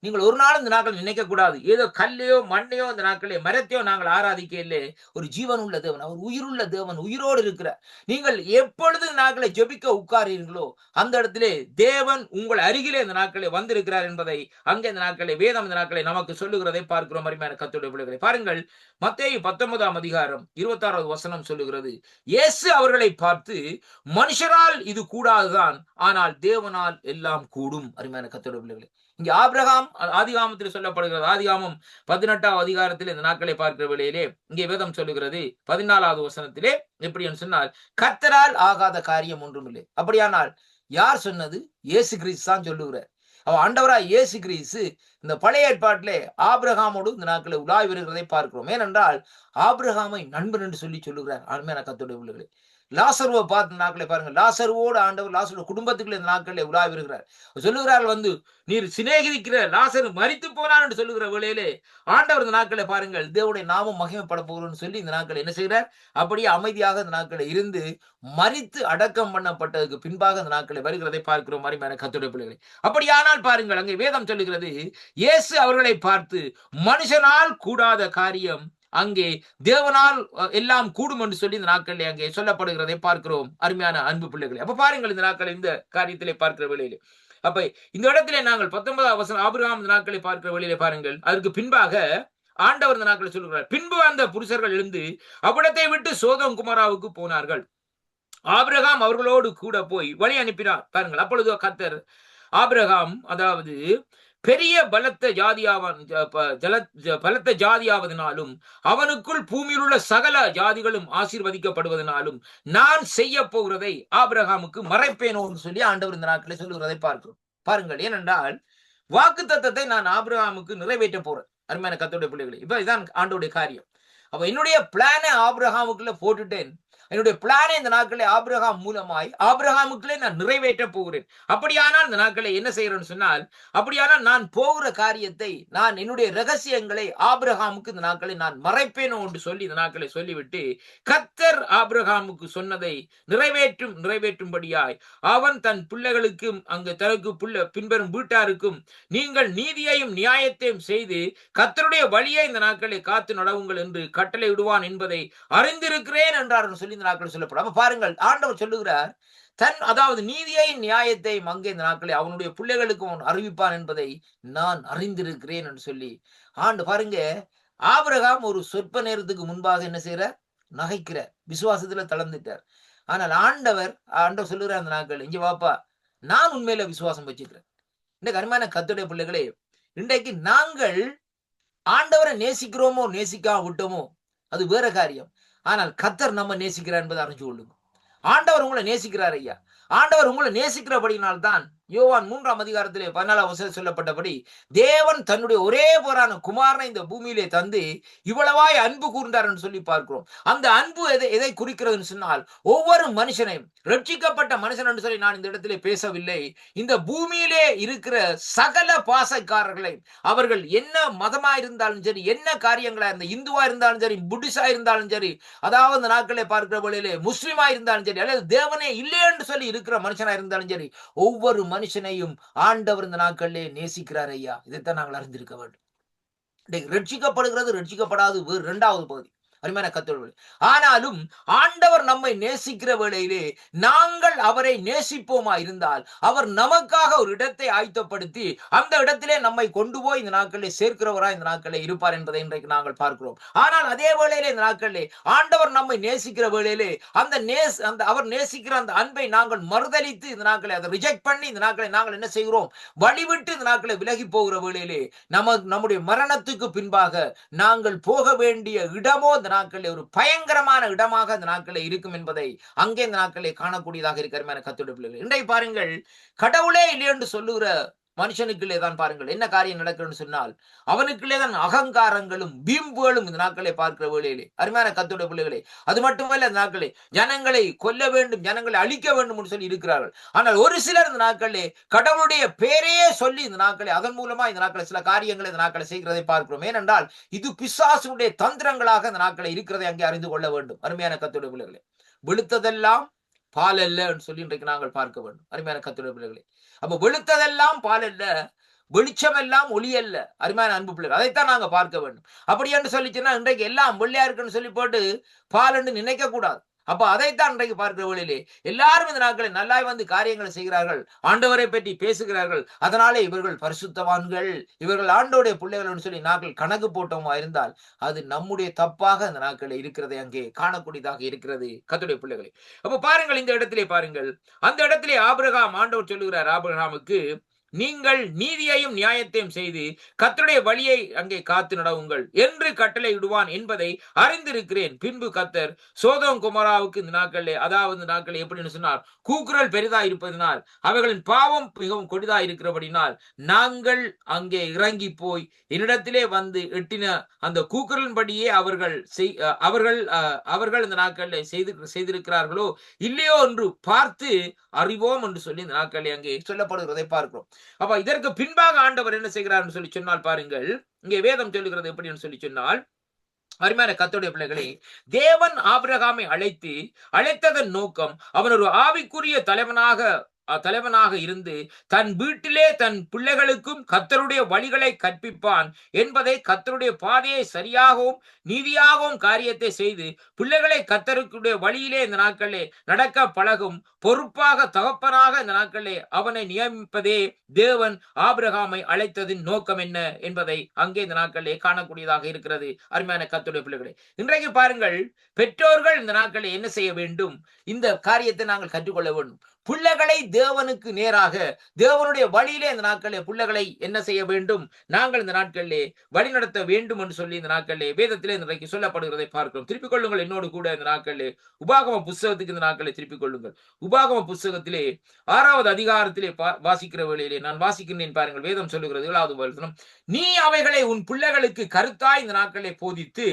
[SPEAKER 2] நீங்கள் ஒரு நாளும் இந்த நாட்கள் நினைக்க கூடாது, ஏதோ கல்லையோ மண்ணையோ இந்த நாட்களே மரத்தையோ நாங்கள் ஆராதிக்க இல்லை. ஒரு ஜீவன் உள்ள தேவன், அவர் உயிருள்ள தேவன், உயிரோடு இருக்கிற. நீங்கள் எப்பொழுது நாட்களை ஜெபிக்க உட்காரீர்களோ அந்த இடத்திலே தேவன் உங்கள் அருகிலே இந்த நாட்களை வந்திருக்கிறார் என்பதை அங்கே இந்த நாட்களை வேதம் இந்த நாட்களை நமக்கு சொல்லுகிறதை பார்க்கிறோம். அருமையான கர்த்தருடைய பிள்ளைகளை பாருங்கள், மத்தேயு 19ஆம் அதிகாரம் 26வது வசனம் சொல்லுகிறது, இயேசு அவர்களை பார்த்து, மனுஷரால் இது கூடாதுதான், ஆனால் தேவனால் எல்லாம் கூடும். அருமையான கர்த்தருடைய பிள்ளைகளை, இங்கே ஆபிரகாம் ஆதிகாமத்தில் சொல்லப்படுகிறது. ஆதிகாமம் 18ஆம் அதிகாரத்தில் இந்த நாட்களை பார்க்கிற வேளையிலே இங்கே வேதம் சொல்லுகிறது 14வது வசனத்திலே எப்படி என்று சொன்னால், கர்த்தரால் ஆகாத காரியம் ஒன்றும் இல்லை. அப்படியானால் யார் சொன்னது? இயேசு கிறிஸ்து தான் சொல்லுகிறார். அவ ஆண்டவராய் இயேசு கிறிஸ்து இந்த பழைய ஏற்பாட்டிலே ஆபிரகாமோடு இந்த நாட்களை உலாவி வருகிறதை பார்க்கிறோம். ஏனென்றால் ஆபிரகாமை நண்பன் என்று சொல்லி சொல்லுகிறார். அருமையான கர்த்தருடைய பிள்ளைகளே, லாசருவை பார்த்த நாட்களை பாருங்க. லாசருவோடு ஆண்டவர் லாசருடைய குடும்பத்துக்குள்ள இந்த நாட்களில் உலாவி வருகிறார். சொல்லுகிறார்கள் வந்து, நீர் சிநேகிக்கிற லாசரு மரித்து போனான் என்று சொல்லுகிற வேளையிலே ஆண்டவர் இந்த நாட்களை பாருங்கள், தேவனுடைய நாமம் மகிமைப்பட போகிறோம்னு சொல்லி இந்த நாட்களை என்ன செய்கிறார்? அப்படியே அமைதியாக இந்த நாட்களை இருந்து மரித்து அடக்கம் பண்ணப்பட்டதுக்கு பின்பாக இந்த நாட்களை வருகிறதை பார்க்கிறோம். அருமையான கர்த்தருடைய பிள்ளைகளே, அப்படியானால் பாருங்கள், அங்கே வேதம் சொல்லுகிறது, இயேசு அவர்களை பார்த்து, மனுஷனால் கூடாத காரியம் அங்கே தேவனால் எல்லாம் கூடும் என்று சொல்லி இந்த நாட்களில் அங்கே சொல்லப்படுகிறதை பார்க்கிறோம். அருமையான அன்பு பிள்ளைகளே, அப்ப பாருங்கள், இந்த நாட்கள் இந்த காரியத்திலே பார்க்கிற வேளையிலே, அப்ப இந்த இடத்திலே நாங்கள் 19 வசனம் ஆபிரகாம் இந்த நாட்களை பார்க்கிற வேளையிலே பாருங்கள், அதற்கு பின்பாக ஆண்டவர் இந்த நாட்களை சொல்லுகிறார், பின்பு அந்த புருஷர்கள் எழுந்து அவ்விடத்தை விட்டு சோதோம் குமராவுக்கு போனார்கள். ஆபிரகாம் அவர்களோடு கூட போய் வழி அனுப்பினார். பாருங்கள், அப்பொழுது கர்த்தர் ஆபிரகாம், அதாவது பெரிய பலத்த ஜாதியாவதனாலும் அவனுக்குள் பூமியில் உள்ள சகல ஜாதிகளும் ஆசீர்வதிக்கப்படுவதனாலும் நான் செய்ய போகிறதை ஆபிரகாமுக்கு மறைப்பேனோ என்று சொல்லி ஆண்டவர் இந்த நாட்களை சொல்லுகிறதை பார்க்கிறோம். பாருங்கள், ஏனென்றால் வாக்கு தத்தத்தை நான் ஆபிரகாமுக்கு நிறைவேற்ற போறேன். அருமையான கர்த்தருடைய பிள்ளைகளே, இப்ப இதுதான் ஆண்டவருடைய காரியம். அப்ப என்னுடைய பிளானை ஆபிரகாமுக்குள்ள போட்டுட்டேன். என்னுடைய பிளானை இந்த நாட்களை ஆபிரகாம் மூலமாய் ஆபிரகாமுக்குள்ளே நான் நிறைவேற்ற போகிறேன். அப்படியானால் இந்த நாட்களை என்ன செய்யறேன்னு சொன்னால், அப்படியானால் நான் போகிற காரியத்தை, நான் என்னுடைய ரகசியங்களை ஆபிரகாமுக்கு இந்த நாட்களை நான் மறைப்பேனோ என்று சொல்லி இந்த நாட்களை சொல்லிவிட்டு, கர்த்தர் ஆபிரகாமுக்கு சொன்னதை நிறைவேற்றும்படியாய் அவன் தன் பிள்ளைகளுக்கும் அங்கு தனக்கு பின்வரும் வீட்டாருக்கும் நீங்கள் நீதியையும் நியாயத்தையும் செய்து கர்த்தருடைய வழியை இந்த நாட்களை காத்து நடவுங்கள் என்று கட்டளை விடுவான் என்பதை அறிந்திருக்கிறேன் என்றார் சொல்லி நாட்கள் சொல்லப்படும். அப்ப பாருங்கள், ஆண்டவர் சொல்லுகிறார், அதாவது நீதியை நியாயத்தை அங்கே இந்த நாட்களை அவனுடைய பிள்ளைகளுக்கு அவன் அறிவிப்பான் என்பதை நான் அறிந்திருக்கிறேன் என்று சொல்லி பாருங்க, ஆபிரகாம் ஒரு சொற்ப நேரத்துக்கு முன்பாக என்ன செய்யறார்? நகைக்கிறார், விசுவாசத்துல தளர்ந்துட்டார். ஆனால் ஆண்டவர் சொல்லுகிற அந்த நாட்கள், இங்க வாப்பா, நான் உண்மையில விசுவாசம் வச்சுக்கிறேன். இந்த கருமையான கர்த்தருடைய பிள்ளைகளே, இன்றைக்கு நாங்கள் ஆண்டவரை நேசிக்கிறோமோ நேசிக்காம விட்டோமோ அது வேற காரியம். ஆனால் கர்த்தர் நம்ம நேசிக்கிறார் என்பதை அறிஞ்சு கொள்ளுங்க. ஆண்டவர் உங்களை நேசிக்கிறார் ஐயா. ஆண்டவர் உங்களை நேசிக்கிறபடினால்தான் யோவான் 3ஆம் அதிகாரத்திலே 14ஆம் வசனத்தில் சொல்லப்பட்டபடி, தேவன் தன்னுடைய ஒரே பேரான குமாரனை இந்த பூமியிலே தந்து இவ்வளவாய் அன்பு கூர்ந்தார் என்று சொல்லி பார்க்கிறோம். அந்த அன்பு எதை குறிக்கிறதுன்னு சொன்னால், ஒவ்வொரு மனுஷனையும், ரட்சிக்கப்பட்ட மனுஷன் என்று சொல்லி நான் இந்த இடத்திலே பேசவில்லை, இந்த பூமியிலே இருக்கிற சகல பாசக்காரர்களை, அவர்கள் என்ன மதமா இருந்தாலும் சரி, என்ன காரியங்களா இருந்த, இந்துவா இருந்தாலும் சரி, புத்திசா இருந்தாலும் சரி, அதாவது இந்த நாட்களை பார்க்கிற வழியிலே முஸ்லிமா இருந்தாலும் சரி, அல்லது தேவனே இல்லை என்று சொல்லி இருக்கிற மனுஷனா இருந்தாலும் சரி, ஒவ்வொரு மனுஷனையும் ஆண்டவர் இந்த நாட்களிலே நேசிக்கிறார் ஐயா. இதைத்தான் நாங்கள் அறிந்திருக்க வேண்டும். ரட்சிக்கப்படுகிறது, ரட்சிக்கப்படாது வேறு இரண்டாவது பகுதி. அருமையான கர்த்தர்களே, ஆனாலும் ஆண்டவர் நம்மை நேசிக்கிற வேளையிலே நாங்கள் அவரை நேசிப்போமா இருந்தால், அவர் நமக்காக ஒரு இடத்தை ஆயத்தப்படுத்தி அந்த இடத்திலே நம்மை கொண்டு போய் இந்த நாட்களிலே சேர்க்கிறவராய் இந்த நாட்களிலே இருப்பார் என்பதை இன்றைக்கு நாங்கள் பார்க்கிறோம். ஆனால் அதே வேளையிலே இந்த நாட்களிலே ஆண்டவர் நம்மை நேசிக்கிற வேளையிலே அந்த அவர் நேசிக்கிற அந்த அன்பை நாங்கள் மறுதலித்து இந்த நாட்களை அதை ரிஜெக்ட் பண்ணி இந்த நாட்களை நாங்கள் என்ன செய்கிறோம்? வழிவிட்டு இந்த நாட்களை விலகி போகிற வேளையிலே நம்முடைய மரணத்துக்கு பின்பாக நாங்கள் போக வேண்டிய இடமோ இந்த நாட்களில் ஒரு பயங்கரமான இடமாக இந்த நாட்களில் இருக்கும் என்பதை அங்கே இந்த நாட்களில் காணக்கூடியதாக இருக்கிற கர்த்தருடைய பிள்ளைகள், இன்றைக்கு பாருங்கள், கடவுளே இல்லை என்று சொல்லுகிற மனுஷனுக்குள்ளே தான் பாருங்கள் என்ன காரியம் நடக்குதுன்னு சொன்னால், அவனுக்குள்ளே தான் அகங்காரங்களும் வீம்புகளும் இந்த நாட்களை பார்க்கிற வேளையிலே அருமையான கர்த்தருடைய பிள்ளைகளே, அது மட்டுமல்ல இந்த நாட்களே ஜனங்களை கொல்ல வேண்டும், ஜனங்களை அழிக்க வேண்டும் என்று சொல்லி இருக்கிறார்கள். ஆனால் ஒரு சிலர் இந்த நாட்களிலே கடவுளுடைய பேரையே சொல்லி இந்த நாட்களை அதன் மூலமா இந்த நாட்களை சில காரியங்களை இந்த நாட்களை செய்கிறதை பார்க்கிறோம். ஏனென்றால் இது பிசாசுடைய தந்திரங்களாக இந்த நாட்களை இருக்கிறதை அங்கே அறிந்து கொள்ள வேண்டும். அருமையான கர்த்தருடைய பிள்ளைகளே, வெளுத்ததெல்லாம் பால் அல்ல என்று சொல்லி இன்றைக்கு நாங்கள் பார்க்க வேண்டும். அருமையான கர்த்தருடைய பிள்ளைகளே, அப்ப வெளுத்ததெல்லாம் பால் அல்ல, வெளிச்சம் எல்லாம் ஒளி அல்ல. அருமையான அன்பு பிள்ளைகள், அதைத்தான் நாங்க பார்க்க வேண்டும். அப்படி என்று சொல்லிச்சுன்னா இன்றைக்கு எல்லாம் வெள்ளையா இருக்குன்னு சொல்லி போட்டு பால் என்று நினைக்க கூடாது. அப்ப அதைத்தான் இன்றைக்கு பார்க்கிற வழியிலே எல்லாரும் இந்த நாட்களை நல்லாய் வந்து காரியங்களை செய்கிறார்கள், ஆண்டவரை பற்றி பேசுகிறார்கள். அதனாலே இவர்கள் பரிசுத்தவான்கள், இவர்கள் ஆண்டவருடைய பிள்ளைகள் சொல்லி நாட்கள் கணக்கு போட்டோமா இருந்தால் அது நம்முடைய தப்பாக இந்த நாட்களை இருக்கிறதை அங்கே காணக்கூடியதாக இருக்கிறது கர்த்தருடைய பிள்ளைகளை. அப்ப பாருங்கள், இந்த இடத்திலே பாருங்கள், அந்த இடத்திலே ஆபிரகாம், ஆண்டவர் சொல்லுகிறார் ஆபிரகாமுக்கு, நீங்கள் நீதியையும் நியாயத்தையும் செய்து கர்த்தருடைய வழியை அங்கே காத்து நடவுங்கள் என்று கட்டளை இடுவான் என்பதை அறிந்திருக்கிறேன். பின்பு கர்த்தர் சோதோம் குமராவுக்கு இந்த நாட்களிலே, அதாவது இந்த நாட்களில் எப்படின்னு சொன்னார், கூக்குரல் பெரிதா இருப்பதனால் அவைகளின் பாவம் மிகவும் கொடிதா இருக்கிறபடினால் நாங்கள் அங்கே இறங்கி போய் என்னிடத்திலே வந்து எட்டின அந்த கூக்குரலின்படியே அவர்கள் இந்த நாட்களில் செய்திருக்கிறார்களோ இல்லையோ என்று பார்த்து அறிவோம் என்று சொல்லி இந்த நாட்களில் அங்கே சொல்லப்படுகிறதை பார்க்கிறோம். அப்ப இதற்கு பின்பாக ஆண்டவர் என்ன செய்கிறார் சொல்லி சொன்னால் பாருங்கள், இங்கே வேதம் சொல்லுகிறது எப்படின்னு சொல்லி சொன்னால், அருமையான கர்த்தருடைய பிள்ளைகளே, தேவன் ஆபிரகாமை அழைத்ததன் நோக்கம் அவன் ஒரு ஆவிக்குரிய தலைவனாக இருந்து தன் வீட்டிலே தன் பிள்ளைகளுக்கும் கர்த்தருடைய வழிகளை கற்பிப்பான் என்பதை, கர்த்தருடைய பாதையை சரியாகவும் நீதியாகவும் காரியத்தை செய்து பிள்ளைகளை கர்த்தருடைய வழியிலே இந்த நாட்களிலே நடக்க பழகும் பொறுப்பாக தகப்பனாக இந்த நாட்களிலே அவனை நியமிப்பதே தேவன் ஆபிரகாமை அழைத்ததின் நோக்கம் என்ன என்பதை அங்கே இந்த நாட்களிலே காணக்கூடியதாக இருக்கிறது. அருமையான கர்த்தருடைய பிள்ளைகளே, இன்றைக்கு பாருங்கள், பெற்றோர்கள் இந்த நாட்களில் என்ன செய்ய வேண்டும்? இந்த காரியத்தை நாங்கள் கற்றுக்கொள்ள வேண்டும். பிள்ளைகளை தேவனுக்கு நேராக, தேவனுடைய வழியிலே இந்த நாட்களிலே பிள்ளைகளை என்ன செய்ய வேண்டும்? நாங்கள் இந்த நாட்களிலே வழி நடத்த வேண்டும் என்று சொல்லி இந்த நாட்களிலே வேதத்திலே இன்றைக்கு சொல்லப்படுகிறதை பார்க்கிறோம். திருப்பிக் கொள்ளுங்கள் என்னோடு கூட இந்த நாட்களிலே உபாகம புஸ்தகத்துக்கு இந்த நாட்களை திருப்பிக் கொள்ளுங்கள். உபாகம புஸ்தகத்திலே 6வது அதிகாரத்திலே வாசிக்கிற வேளையிலே நான் வாசிக்கிறேன் பாருங்கள். வேதம் சொல்லுகிறது 7வது வசனம், நீ அவைகளை உன் பிள்ளைகளுக்கு கருத்தாய் இந்த நாட்களிலே போதித்து,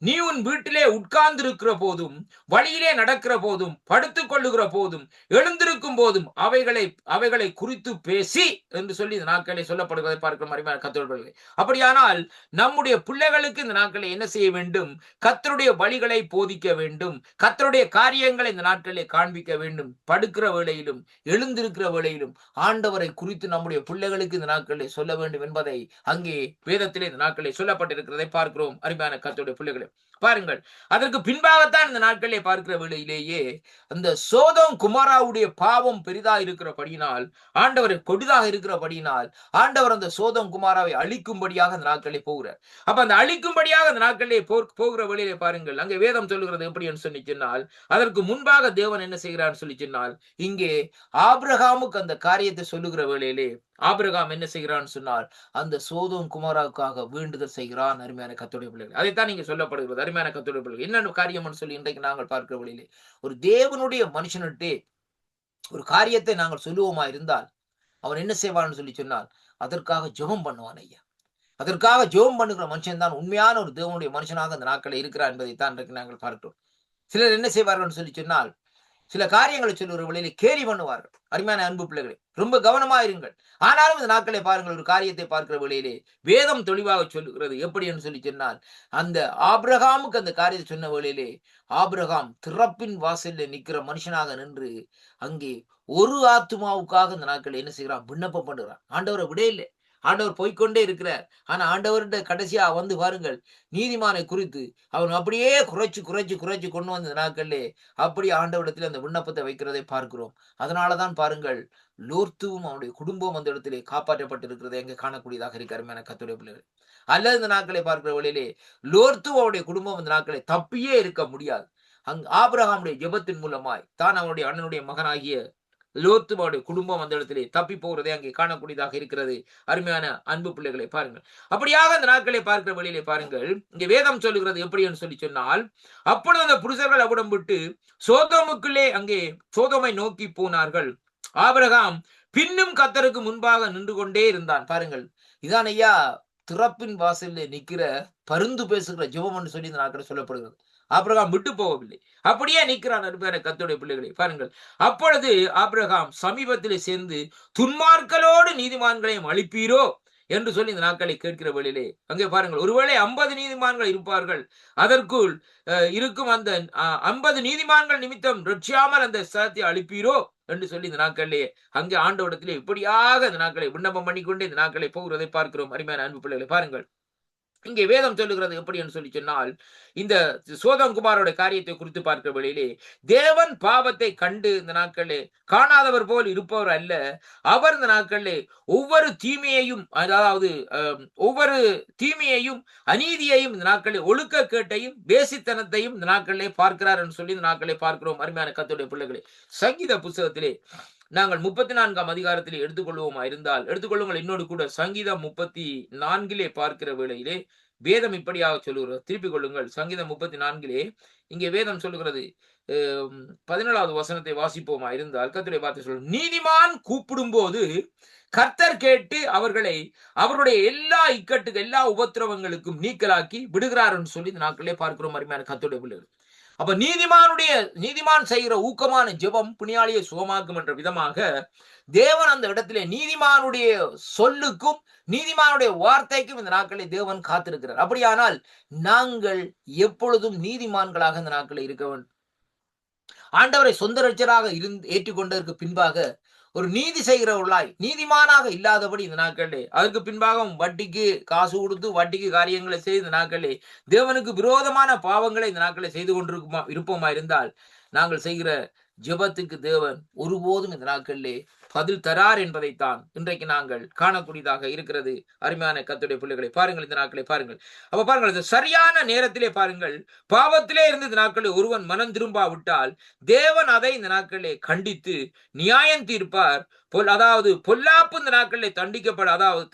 [SPEAKER 2] நீ உன் வீட்டிலே உட்கார்ந்திருக்கிற போதும், வழியிலே நடக்கிற போதும், படுத்துக் கொள்ளுகிற போதும், எழுந்திருக்கும் போதும் அவைகளை குறித்து பேசி என்று சொல்லி இந்த நாட்களை சொல்லப்படுவதை பார்க்கிறோம். அருமையான கர்த்தருடைய, அப்படியானால் நம்முடைய பிள்ளைகளுக்கு இந்த நாட்களை என்ன செய்ய வேண்டும்? கர்த்தருடைய வழிகளை போதிக்க வேண்டும். கர்த்தருடைய காரியங்களை இந்த நாட்களிலே காண்பிக்க வேண்டும். படுக்கிற வேளையிலும் எழுந்திருக்கிற வேளையிலும் ஆண்டவரை குறித்து நம்முடைய பிள்ளைகளுக்கு இந்த நாட்களிலே சொல்ல வேண்டும் என்பதை அங்கே வேதத்திலே இந்த நாட்களிலே சொல்லப்பட்டிருக்கிறதை பார்க்கிறோம். அருமையான கர்த்தருடைய பிள்ளைகளை பாருங்கள், அதற்கு பின்பாகத்தான் இந்த நாட்களிலே பார்க்கிற வேளையிலேயே அந்த சோதோம் குமாராவுடைய பாவம் பெரிதா இருக்கிறபடியினால், ஆண்டவரை கொடிதாக இருக்கிறபடியினால் ஆண்டவர் அந்த சோதோம் குமாராவை அழிக்கும்படியாக அந்த நாட்களிலே போகிறார். அப்ப அந்த அழிக்கும்படியாக அந்த நாட்களிலே போகிற வேளையிலே பாருங்கள், அங்கே வேதம் சொல்லுகிறது எப்படி என்று சொல்லி சொன்னால், அதற்கு முன்பாக தேவன் என்ன செய்கிறார் சொல்லி சொன்னால், இங்கே ஆபிரகாமுக்கு அந்த காரியத்தை சொல்லுகிற வேளையிலே ஆபிரகாம் என்ன செய்கிறான்னு சொன்னால், அந்த சோதோம் குமாராவுக்காக வேண்டுதல் செய்கிறான். அருமையான கர்த்தருடைய பிள்ளைகள், அதைத்தான் நீங்க சொல்லப்படுகிறது. அருமையான கர்த்தருடைய பிள்ளைகள், என்ன காரியம் சொல்லி இன்றைக்கு நாங்கள் பார்க்கிற வழியிலே, ஒரு தேவனுடைய மனுஷனிட்டே ஒரு காரியத்தை நாங்கள் சொல்லுவோமா இருந்தால் அவன் என்ன செய்வான்னு சொல்லி சொன்னால், அதற்காக ஜெபம் பண்ணுவான் ஐயா. அதற்காக ஜெபம் பண்ணுகிற மனுஷன் தான் உண்மையான ஒரு தேவனுடைய மனுஷனாக அந்த நாட்களில் இருக்கிறார் என்பதைத்தான் இன்றைக்கு நாங்கள் பார்க்கிறோம். சிலர் என்ன செய்வார்கள் சொல்லி சொன்னால், சில காரியங்களை சொல்லுகிற வழியிலே கேலி பண்ணுவார்கள். அருமையான அன்பு பிள்ளைகளை, ரொம்ப கவனமா இருங்கள். ஆனாலும் இந்த நாட்களை பாருங்கள், ஒரு காரியத்தை பார்க்கிற வழியிலே வேதம் தெளிவாக சொல்லுகிறது எப்படி என்று சொல்லி சொன்னால், அந்த ஆபிரகாமுக்கு அந்த காரியத்தை சொன்ன வழியிலே ஆபிரகாம் திறப்பின் வாசலில் நிற்கிற மனுஷனாக நின்று அங்கே ஒரு ஆத்துமாவுக்காக இந்த நாட்கள் என்ன செய்கிறான்? விண்ணப்பம் பண்ணுகிறான். ஆண்டவரை விட இல்லை, ஆண்டவர் போய்கொண்டே இருக்கிறார். ஆனா ஆண்டவர்கிட்ட கடைசியா வந்து பாருங்கள், நீதிமானை குறித்து அவன் அப்படியே குறைச்சு கொண்டு வந்த நாட்களிலே அப்படி ஆண்டவரிடத்தில் அந்த விண்ணப்பத்தை வைக்கிறதை பார்க்கிறோம். அதனாலதான் பாருங்கள், லோர்த்துவும் அவனுடைய குடும்பம் அந்த இடத்திலே காப்பாற்றப்பட்டிருக்கிறதை எங்க காணக்கூடியதாக இருக்கு. அருமையான கர்த்தருடைய பிள்ளைகள், அல்லது இந்த நாட்களை பார்க்கிற வழியிலே லோர்த்துவும் அவருடைய குடும்பம் இந்த நாட்களை தப்பியே இருக்க முடியாது. ஆபிரகாமுடைய ஜெபத்தின் மூலமாய் தான் அவனுடைய அண்ணனுடைய மகனாகிய லோத்துவோட குடும்பம் அந்த இடத்திலே தப்பி போகிறதை அங்கே காணக்கூடியதாக இருக்கிறது. அருமையான அன்பு பிள்ளைகளை பாருங்கள், அப்படியாக அந்த நாட்களை பார்க்கிற வழியிலே பாருங்கள், இங்கே வேதம் சொல்லுகிறது எப்படி என்று சொல்லி சொன்னால், அப்பொழுது அந்த புருஷர்கள் அவ்விடம் விட்டு சோதோமுக்குள்ளே அங்கே சோதோமை நோக்கி போனார்கள். ஆபிரகாம் பின்னும் கர்த்தருக்கு முன்பாக நின்று கொண்டே இருந்தான். பாருங்கள், இதான் ஐயா திறப்பின் வாசலில் நிற்கிற பருந்து பேசுகிற ஜெபம் என்று சொல்லி இந்த நாட்களில் சொல்லப்படுகிறது. ஆபிரகாம் விட்டு போகவில்லை, அப்படியே நிற்கிறான். அருமையான கர்த்தருடைய பிள்ளைகளை பாருங்கள், அப்பொழுது ஆபிரகாம் சமீபத்திலே சேர்ந்து துன்மார்க்கலோடு நீதிமான்களையும் அழிப்பீரோ என்று சொல்லி இந்த நாட்களை கேட்கிற வழியிலே அங்கே பாருங்கள், ஒருவேளை 50 நீதிமான்கள் இருப்பார்கள், அதற்குள் இருக்கும் அந்த 50 நீதிமான்கள் நிமித்தம் ரட்சியாமல் அந்த ஸ்தலத்தை அழிப்பீரோ என்று சொல்லி இந்த நாட்களிலே அங்கே ஆண்டவரிடத்திலே இப்படியாக இந்த நாட்களை விண்ணப்பம் பண்ணிக்கொண்டு இந்த நாட்களை போகிறதை பார்க்கிறோம். அருமையான அன்பு பிள்ளைகளை பாருங்கள், இங்கே வேதம் சொல்லுகிறது எப்படி என்று சொல்லி சொன்னால், இந்த சோதோம் குமாரோட காரியத்தை குறித்து பார்க்கிற வழியிலே தேவன் பாவத்தை கண்டு இந்த நாட்களிலே காணாதவர் போல் இருப்பவர் அல்ல. அவர் இந்த நாட்களிலே ஒவ்வொரு தீமையையும், அதாவது ஒவ்வொரு தீமையையும் அநீதியையும் இந்த நாட்களில் ஒழுக்கக்கேட்டையும் வேசித்தனத்தையும் இந்த நாட்களிலே பார்க்கிறார் என்று சொல்லி இந்த நாட்களை பார்க்கிறோம். அருமையான கர்த்தருடைய பிள்ளைகளே, சங்கீத புத்தகத்திலே நாங்கள் 34ஆம் அதிகாரத்திலே எடுத்துக்கொள்வோமா இருந்தால் எடுத்துக்கொள்ளுங்கள். என்னோடு கூட சங்கீதம் 34 பார்க்கிற வேளையிலே வேதம் இப்படியாக சொல்லுகிறது. திருப்பிக் கொள்ளுங்கள். சங்கீதம் 34 இங்கே வேதம் சொல்லுகிறது. 17வது வசனத்தை வாசிப்போமா இருந்தால் கர்த்தருடைய வார்த்தை சொல்லும், நீதிமான் கூப்பிடும்போது கர்த்தர் கேட்டு அவர்களை அவருடைய எல்லா இக்கட்டுகள் எல்லா உபத்திரவங்களுக்கும் நீக்கலாக்கி விடுகிறார் என்று சொல்லி இந்த நாட்களே பார்க்கிறோம். அருமையான கர்த்தருடைய பிள்ளைகள். அப்ப நீதிமான் செய்கிற ஊக்கமான ஜெபம் புனியாளியை சுகமாக்கும் என்ற விதமாக தேவன் அந்த இடத்திலே நீதிமானுடைய சொல்லுக்கும் நீதிமானுடைய வார்த்தைக்கும் இந்த நாட்களில் தேவன் காத்திருக்கிறார். அப்படியானால் நாங்கள் எப்பொழுதும் நீதிமான்களாக இந்த நாட்களில் இருக்க வேண்டும். ஆண்டவரை சொந்த ரட்சராக ஏற்றுக்கொண்டதற்கு பின்பாக ஒரு நீதி செய்கிறவர்களாய் நீதிமானாக இல்லாதபடி இந்த நாட்களே அதற்கு பின்பாக வட்டிக்கு காசு கொடுத்து வட்டிக்கு காரியங்களை செய்து இந்த நாட்களே தேவனுக்கு விரோதமான பாவங்களை இந்த நாட்களை செய்து இருப்போமா இருந்தால் நாங்கள் செய்கிற ஜெபத்துக்கு தேவன் ஒருபோதும் இந்த நாட்களிலே பதில் தரார் என்பதைத்தான் இன்றைக்கு நாங்கள் காணக்கூடியதாக இருக்கிறது. அருமையான கர்த்தருடைய பிள்ளைகளை பாருங்கள், இந்த நாட்களை பாருங்கள். அப்ப பாருங்கள், இந்த சரியான நேரத்திலே பாருங்கள், பாவத்திலே இருந்து இந்த நாட்களில் ஒருவன் மனம் திரும்பாவிட்டால் தேவன் அதை இந்த நாட்களிலே கண்டித்து நியாயம் தீர்ப்பார். அதாவது பொல்லாப்பு இந்த நாட்களில்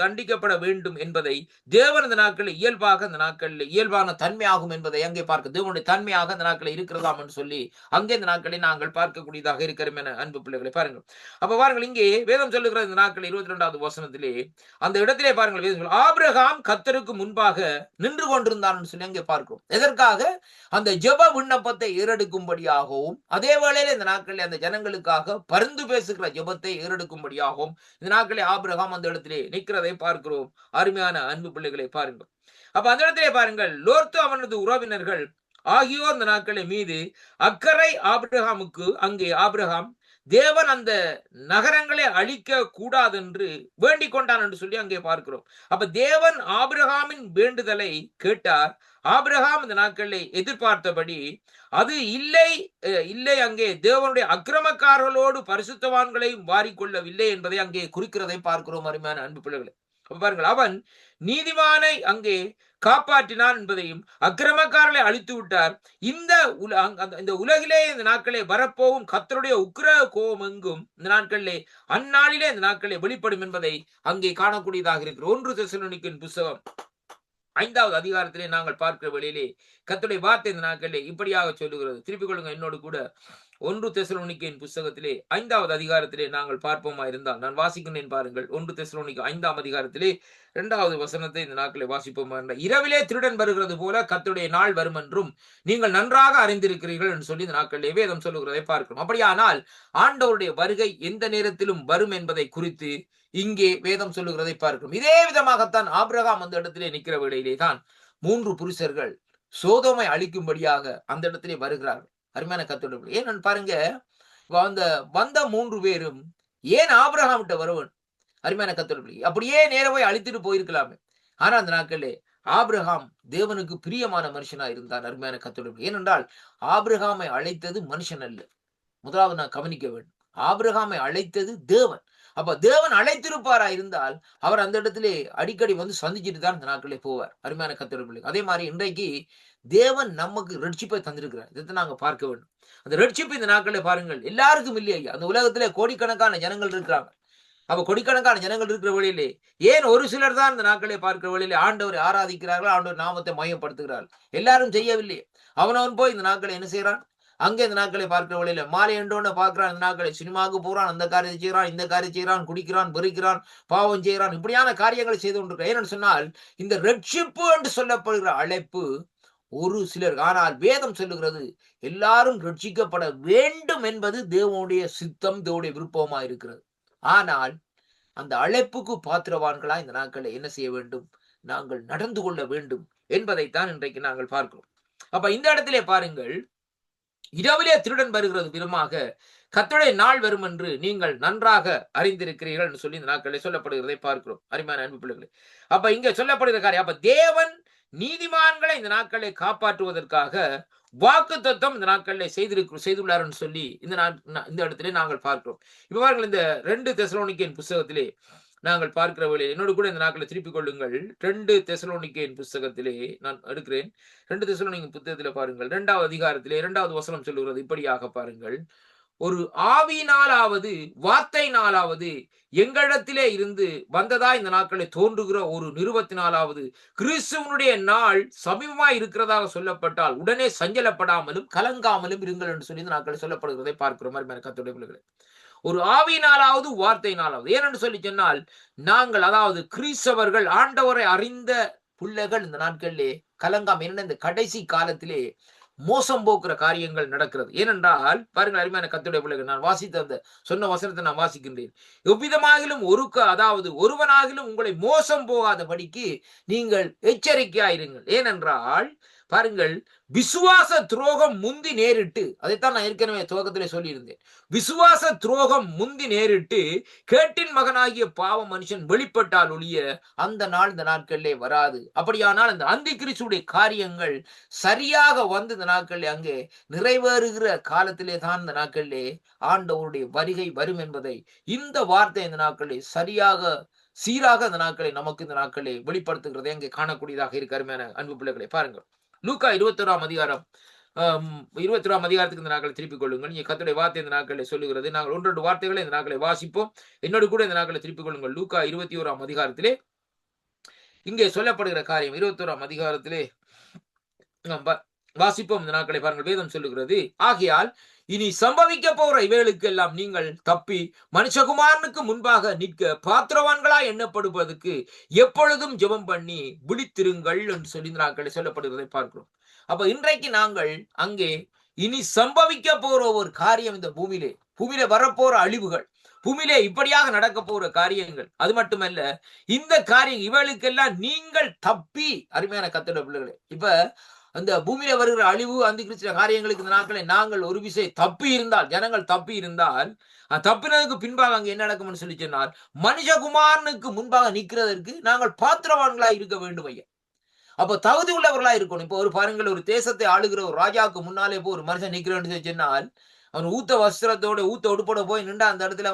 [SPEAKER 2] தண்டிக்கப்பட வேண்டும் என்பதை தேவன் இந்த நாட்களில் இயல்பாக இந்த நாட்களில் இயல்பான தன்மையாகும் என்பதை அங்கே பார்க்க தேவனுடைய தன்மையாக இந்த நாட்களில் இருக்கிறதாம் என்று சொல்லி அங்கே இந்த நாட்களில் நாங்கள் பார்க்கக்கூடியதாக இருக்கிறோம் என அன்பு பிள்ளைகளை பாருங்கள். அப்ப பாருங்கள், இங்கே வேதம் சொல்லுகிற இந்த நாட்கள் 22வது வசனத்திலே அந்த இடத்திலே பாருங்கள், வேதம் ஆபிரகாம் கர்த்தருக்கு முன்பாக நின்று கொண்டிருந்தான் சொல்லி அங்கே பார்க்கிறோம். எதற்காக? அந்த ஜெப விண்ணப்பத்தை ஏறெடுக்கும்படியாகவும் அதே வேளையில இந்த நாட்களில் அந்த ஜனங்களுக்காக பரிந்து பேசுகிற ஜெபத்தை ஏறெடுக்கும்படியாகவும் இந்த நாட்களில் ஆபிரகாம் அந்த இடத்திலே நிற்கிறதை பார்க்கிறோம். அருமையான அன்பு பிள்ளைகளை பாருங்கள். அப்ப அந்த இடத்திலே பாருங்கள், லோத்து அவனது உறவினர்கள் ஆகியோர் இந்த நாட்களை மீது அக்கறை ஆபிரகாமுக்கு அங்கே ஆபிரகாம் தேவன் அந்த நகரங்களை அழிக்க கூடாது என்று வேண்டிக் கொண்டான் என்று சொல்லி அங்கே பார்க்கிறோம். அப்ப தேவன் ஆபிரகாமின் வேண்டுதலை கேட்டார். ஆபிரகாம் இந்த நாட்களில் எதிர்பார்த்தபடி அது இல்லை அங்கே தேவனுடைய அக்கிரமக்காரர்களோடு பரிசுத்தவான்களையும் வாரிக்கொள்ளவில்லை என்பதை அங்கே குறிக்கிறதை பார்க்கிறோம். அருமையான அன்பு பிள்ளைகளை பாருங்கள், அவன் நீதிமானை அங்கே காப்பாற்றினான் என்பதையும் அக்கிரமக்காரர்களை அழித்து விட்டார். இந்த உலகிலே இந்த நாட்களே வரப்போகும் கர்த்தருடைய உக்கிர கோபம் எங்கும் இந்த நாட்களிலே அந்நாளிலே இந்த நாட்களே வெளிப்படும் என்பதை அங்கே காணக்கூடியதாக இருக்கிறது. 1 தெசலோனிக்கேயர் புத்தகம் 5வது அதிகாரத்திலே நாங்கள் பார்க்கிற வேளையிலே கர்த்தருடைய வார்த்தை இந்த நாட்களிலே இப்படியாக சொல்லுகிறது. திருப்பிக் கொள்ளுங்க என்னோடு கூட. 1 தெசலோனிக்கேயர் புத்தகத்திலே 5வது அதிகாரத்திலே நாங்கள் பார்ப்போமா இருந்தால் நான் வாசிக்கிறேன் பாருங்கள். 1 தெசலோனிக்கேயர் 5ஆம் அதிகாரத்திலே 2வது வசனத்தை இந்த நாட்களை வாசிப்போமா இருந்தால், இரவிலே திருடன் வருகிறது போல கர்த்தருடைய நாள் வரும் என்றும் நீங்கள் நன்றாக அறிந்திருக்கிறீர்கள் என்று சொல்லி இந்த நாட்களிலே வேதம் சொல்லுகிறதை பார்க்கிறோம். அப்படியானால் ஆண்டவருடைய வருகை எந்த நேரத்திலும் வரும் என்பதை குறித்து இங்கே வேதம் சொல்லுகிறதை பார்க்கிறோம். இதே விதமாகத்தான் ஆபிரகாம் அந்த இடத்திலே நிற்கிற வேளையிலே தான் 3 புருஷர்கள் சோதோமை அழிக்கும்படியாக அந்த இடத்திலே வருகிறார்கள். அருமையான கர்த்தருடைய ஏன் பாருங்க, வந்த 3 பேரும் ஏன் ஆபிரகாம் கிட்ட வருவன்? அருமையான கர்த்தருடைய அப்படியே நேரவே அழித்துட்டு போயிருக்கலாமே. ஆனா அந்த நாட்களே ஆபிரகாம் தேவனுக்கு பிரியமான மனுஷனா இருந்தான். அருமையான கர்த்தருடைய ஏனென்றால் ஆபிரகாமை அழைத்தது மனுஷன் அல்ல. முதலாவது நான் கவனிக்க வேண்டும், ஆபிரகாமை அழைத்தது தேவன். அப்ப தேவன் அழைத்திருப்பாரா இருந்தால் அவர் அந்த இடத்திலே அடிக்கடி வந்து சந்திச்சுட்டு தான் இந்த நாட்களே போவார். அருமையான கர்த்தருடைய அதே மாதிரி இன்றைக்கு தேவன் நமக்கு ரட்சிப்பை தந்திருக்கிறார். இதை நாங்க பார்க்க வேண்டும். அந்த ரட்சிப்பு இந்த நாட்களே பாருங்கள் எல்லாருக்கும் இல்லையா? அந்த உலகத்திலே கோடிக்கணக்கான ஜனங்கள் இருக்கிறாங்க. அப்ப கோடிக்கணக்கான ஜனங்கள் இருக்கிற வழியிலே ஏன் ஒரு சிலர் தான் இந்த நாட்களை பார்க்கிற வழியிலே ஆண்டவரை ஆராதிக்கிறார்கள், ஆண்டவர் நாமத்தை மையப்படுத்துகிறார்கள். எல்லாரும் செய்யவில்லை. அவனவன் போய் இந்த நாட்களை என்ன செய்யறான்? அங்கே இந்த நாட்களை பார்க்கிற வழியில மாலை என்றோன்னு பார்க்கிறான். இந்த நாட்களை சினிமாவுக்கு போறான், அந்த காரியத்தை செய்யறான், இந்த காரியம் செய்யறான், குடிக்கிறான், வெறிக்கிறான், பாவம் செய்யறான், இப்படியான காரியங்களை செய்து கொண்டிருக்கிறான். ஏன்னு சொன்னால் இந்த ரட்சிப்பு என்று சொல்லப்படுகிற அழைப்பு ஒரு சிலர், ஆனால் வேதம் சொல்லுகிறது எல்லாரும் ரட்சிக்கப்பட வேண்டும் என்பது தேவனுடைய சித்தம், தேவனுடைய விருப்பமா இருக்கிறது. ஆனால் அந்த அழைப்புக்கு பாத்திரவான்களா இந்த நாட்களை என்ன செய்ய வேண்டும்? நாங்கள் நடந்து கொள்ள வேண்டும் என்பதைத்தான் இன்றைக்கு நாங்கள் பார்க்கிறோம். அப்ப இந்த இடத்திலே பாருங்கள், இரவிலே திருடன் வருகிறது விதமாக கர்த்தருடைய நாள் வரும் என்று நீங்கள் நன்றாக அறிந்திருக்கிறீர்கள் என்று சொல்லி இந்த நாட்களை சொல்லப்படுகிறதை பார்க்கிறோம். அருமையான அன்பு பிள்ளைகளே, அப்ப இங்க சொல்லப்படுகிற காரியம், அப்ப தேவன் நீதிமான்களை இந்த நாட்களை காப்பாற்றுவதற்காக வாக்கு தத்துவம் இந்த நாட்களில் செய்துள்ளார் என்று சொல்லி இந்த இடத்திலே நாங்கள் பார்க்கிறோம். இப்ப பாருங்கள், இந்த 2 தெசலோனிக்கேயர் புத்தகத்திலே நாங்கள் பார்க்கிற வழியில் என்னோடு கூட இந்த நாட்களை திருப்பிக் கொள்ளுங்கள். 2 தெசலோனிக்கேயர் புத்தகத்திலே நான் எடுக்கிறேன். 2 தெசலோனிக்கேயர் புத்தகத்திலே பாருங்கள் 2வது அதிகாரத்திலே 2வது வசனம் சொல்லுகிறது இப்படியாக பாருங்கள். ஒரு ஆவியினாலாவது வார்த்தையினாலாவது எங்களிடத்திலே இருந்து வந்ததா இந்த நாட்களை தோன்றுகிற ஒரு நிருபத்தினாலாவது கிறிஸ்துவனுடைய நாள் சமீபமாய் இருக்கிறதாக சொல்லப்பட்டால் உடனே சஞ்சலப்படாமலும் கலங்காமலும் இருங்கள் என்று சொல்லி இந்த நாட்களை சொல்லப்படுகிறதை பார்க்கிறோம். கர்த்தருடைய பிள்ளைகளே, ஒரு ஆவியினாலாவது வார்த்தையினாலாவது, ஏனென்று சொல்லி சொன்னால் நாங்கள் அதாவது கிறிஸ்தவர்கள் ஆண்டவரை அறிந்த பிள்ளைகள் இந்த நாட்களிலே கலங்காம, என்ன இந்த கடைசி காலத்திலே மோசம் போக்குற காரியங்கள் நடக்கிறது. ஏனென்றால் பாருங்கள் அருமையான கர்த்தருடைய பிள்ளைகள், நான் வாசித்த அந்த சொன்ன வசனத்தை நான் வாசிக்கின்றேன். எவ்விதமாகிலும் அதாவது ஒருவனாகிலும் உங்களை மோசம் போகாதபடிக்கு நீங்கள் எச்சரிக்கையாயிருங்கள். ஏனென்றால் பாருங்கள், விசுவாச துரோகம் முந்தி நேரிட்டு, அதைத்தான் நான் ஏற்கனவே துவக்கத்திலே சொல்லியிருந்தேன். விசுவாச துரோகம் முந்தி நேரிட்டு கேட்டின் மகனாகிய பாவ மனுஷன் வெளிப்பட்டால் ஒழிய அந்த நாள் இந்த நாட்களிலே வராது. அப்படியானால் அந்த அந்தி கிறிஸ்துடைய காரியங்கள் சரியாக வந்து இந்த நாட்களிலே அங்கே நிறைவேறுகிற காலத்திலே தான் இந்த நாட்களிலே ஆண்டவருடைய வருகை வரும் என்பதை இந்த வார்த்தை இந்த நாட்களிலே சீராக இந்த நாட்களை நமக்கு இந்த நாட்களை வெளிப்படுத்துகிறதை அங்கே காணக்கூடியதாக இருக்கு. அருமையான அன்பு பிள்ளைகளை பாருங்கள், லூக்கா 21ஆம் அதிகாரம் 21ஆம் அதிகாரத்துக்கு இந்த நாட்களை திருப்பிக் கொள்ளுங்கள். நீங்க கர்த்தருடைய வார்த்தை இந்த நாட்களை சொல்லுகிறது. நாங்கள் 1-2 வார்த்தைகளை இந்த நாட்களை வாசிப்போம். என்னோடு கூட இந்த நாட்களை திருப்பிக் கொள்ளுங்கள். லூக்கா 21ஆம் அதிகாரத்திலே இங்கே சொல்லப்படுகிற காரியம் 21ஆம் அதிகாரத்திலே வாசிப்போம். இந்த நாட்களை பாருங்கள், வேதம் சொல்லுகிறது, ஆகையால் இனி சம்பவிக்க போற இவைகளுக்கு எல்லாம் நீங்கள் தப்பி மனுஷகுமாரனுக்கு முன்பாக நிற்க பாத்திரவான்களாய் எண்ணப்படுவதற்கு எப்பொழுதும் ஜெபம் பண்ணி விழித்திருங்கள் என்று சொல்லி இந்த நாட்களை சொல்லப்படுகிறதை பார்க்கிறோம். அப்ப இன்றைக்கு நாங்கள் அங்கே இனி சம்பவிக்க போற ஒரு காரியம், இந்த பூமியிலே வரப்போற அழிவுகள், பூமியிலே இப்படியாக நடக்க போற காரியங்கள், அது மட்டுமல்ல இந்த காரியம் இவளுக்கெல்லாம் நீங்கள் தப்பி, அருமையான கர்த்தருடைய பிள்ளைகளே, இப்ப அந்த பூமியில வருகிற அழிவு அந்த கிறிஸ்துவ காரியங்களுக்கு இந்த நாட்களை நாங்கள் ஒரு விஷயம் தப்பி இருந்தால், ஜனங்கள் தப்பி இருந்தால், தப்பினதுக்கு பின்பாக அங்க என்ன நடக்கும்னு சொல்லி சொன்னால், மனுஷகுமாரனுக்கு முன்பாக நிற்கிறதற்கு நாங்கள் பாத்திரவான்களாய் இருக்க வேண்டும் ஐயா. அப்ப தகுதி உள்ளவர்களா இருக்கணும். இப்போ ஒரு பாருங்கள், ஒரு தேசத்தை ஆளுகிற ஒரு ராஜாவுக்கு முன்னாலே இப்போ ஒரு மனுஷன் நிக்கிறேன்னு சொன்னால், அவன் ஊத்த வஸ்திரத்தோட ஊத்த உடுப்போட போய் நின்றா அந்த இடத்துல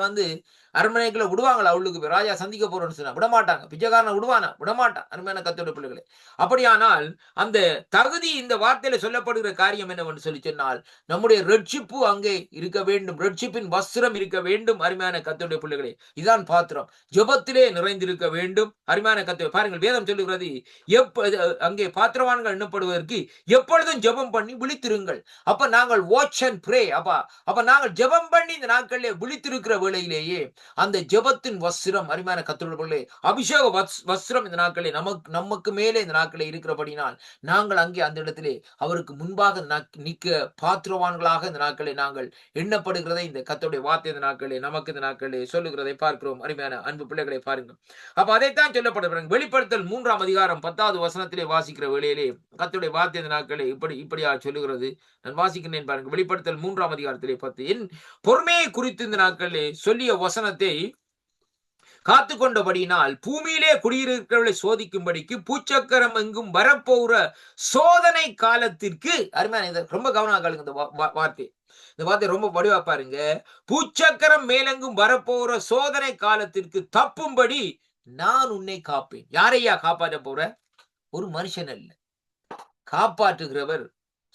[SPEAKER 2] அரண்மனைக்குள்ள விடுவாங்களா? அவளுக்கு போய் ராஜா சந்திக்க போறோம்னு சொன்னா விடமாட்டாங்க. பிச்சைக்காரனை விடுவானா? விடமாட்டான். அருமையான கர்த்தருடைய பிள்ளைகளே, அப்படியானால் அந்த தகுதி இந்த வார்த்தையில சொல்லப்படுகிற காரியம் என்னவென்று சொல்லி சொன்னால், நம்முடைய ரட்சிப்பு அங்கே இருக்க வேண்டும், ரட்சிப்பின் வஸ்திரம் இருக்க வேண்டும். அருமையான கர்த்தருடைய பிள்ளைகளே, இதான் பாத்திரம், ஜெபத்திலே நிறைந்திருக்க வேண்டும். அருமையான கர்த்தர் பாருங்கள், வேதம் சொல்லுகிறது, அங்கே பாத்திரவான்கள் எண்ணப்படுவதற்கு எப்பொழுதும் ஜெபம் பண்ணி விழித்திருங்கள். அப்ப நாங்கள் வாட்ச் அண்ட் ப்ரே. அப்ப நாங்கள் ஜெபம் பண்ணி இந்த நாட்களிலே விழித்திருக்கிற வேளையிலேயே அந்த ஜெபத்தின் வஸ்திரம், அருமையான கர்த்தருடைய அபிஷேக வஸ்திரம் இந்த நாட்களே நமக்கு மேலே இந்த நாட்களே இருக்கிறபடினால் நாங்கள் அங்கே அந்த இடத்திலே அவருக்கு முன்பாக நிற்க பாத்திரவான்களாக இந்த நாட்களை நாங்கள் எண்ணப்படுகிறதை இந்த கர்த்தருடைய வார்த்தை இந்த நாட்களே நமக்கு இந்த நாட்களே சொல்லுகிறதை பார்க்கிறோம். அருமையான அன்பு பிள்ளைகளை பாருங்கள். அப்ப அதைத்தான் சொல்லப்படுகிறாங்க. வெளிப்படுத்தல் 3ஆம் அதிகாரம் 10வது வசனத்திலே வாசிக்கிற வேளையிலே கர்த்தருடைய வார்த்தை இந்த நாட்களே இப்படியா சொல்லுகிறது. நான் வாசிக்கிறேன் பாருங்க. வெளிப்படுத்தல் 3ஆம் அதிகாரத்திலே 10, என் பொறுமையை குறித்து இந்த நாட்களே சொல்லிய வசனத்தை காத்து கொண்டபடியினால் பூமியிலே குடியிருக்கிறவர்களை சோதிக்கும்படிக்கு பூச்சக்கரம் எங்கும் வரப்போகிற சோதனை காலத்திற்கு, அருமையான ரொம்ப கவனம் காலுங்க இந்த வார்த்தை, இந்த வார்த்தை ரொம்ப வடிவா பாருங்க. பூச்சக்கரம் மேலெங்கும் வரப்போகிற சோதனை காலத்திற்கு தப்பும்படி நான் உன்னை காப்பேன். யாரையா காப்பாற்ற போற? ஒரு மனுஷன் அல்ல, காப்பாற்றுகிறவர்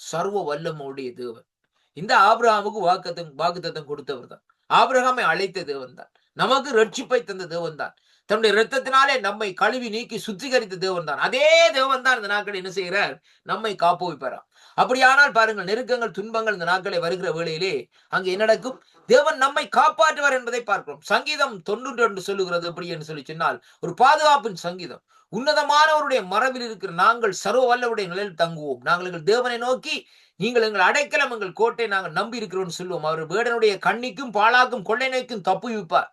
[SPEAKER 2] சர்வ வல்லமுடைய தேவன். இந்த ஆபிரகாமுக்கு வாக்குத்தத்தம் கொடுத்தவர் தான். ஆபிரகாமை அழைத்த தேவன் தான். நமக்கு ரட்சிப்பை தந்த தேவன் தான். தன்னுடைய இரத்தத்தினாலே நம்மை கழுவி நீக்கி சுத்திகரித்த தேவன் தான். அதே தேவன் தான் இந்த நாட்கள் என்ன செய்கிறார்? நம்மை காப்புவிப்பாராம். அப்படியானால் பாருங்கள், நெருக்கங்கள் துன்பங்கள் இந்த நாட்களை வருகிற வேளையிலே அங்கே என்ன நடக்கும்? தேவன் நம்மை காப்பாற்றுவார் என்பதை பார்க்கிறோம். சங்கீதம் 92 சொல்லுகிறது எப்படி என்று சொல்லி சொன்னால், ஒரு பாதுகாப்பின் சங்கீதம். உன்னதமானவருடைய மரபில் இருக்கிற நாங்கள் சர்வ வல்லவருடைய நிலையில் தங்குவோம். நாங்கள் எங்கள் தேவனை நோக்கி, நீங்கள் எங்கள் அடைக்கலம், எங்கள் கோட்டை நாங்கள் நம்பி இருக்கிறோம் சொல்லுவோம். அவர் வேடனுடைய கண்ணிக்கும் பாழாக்கும் கொள்ளை நோய்க்கும் தப்புவிப்பார்.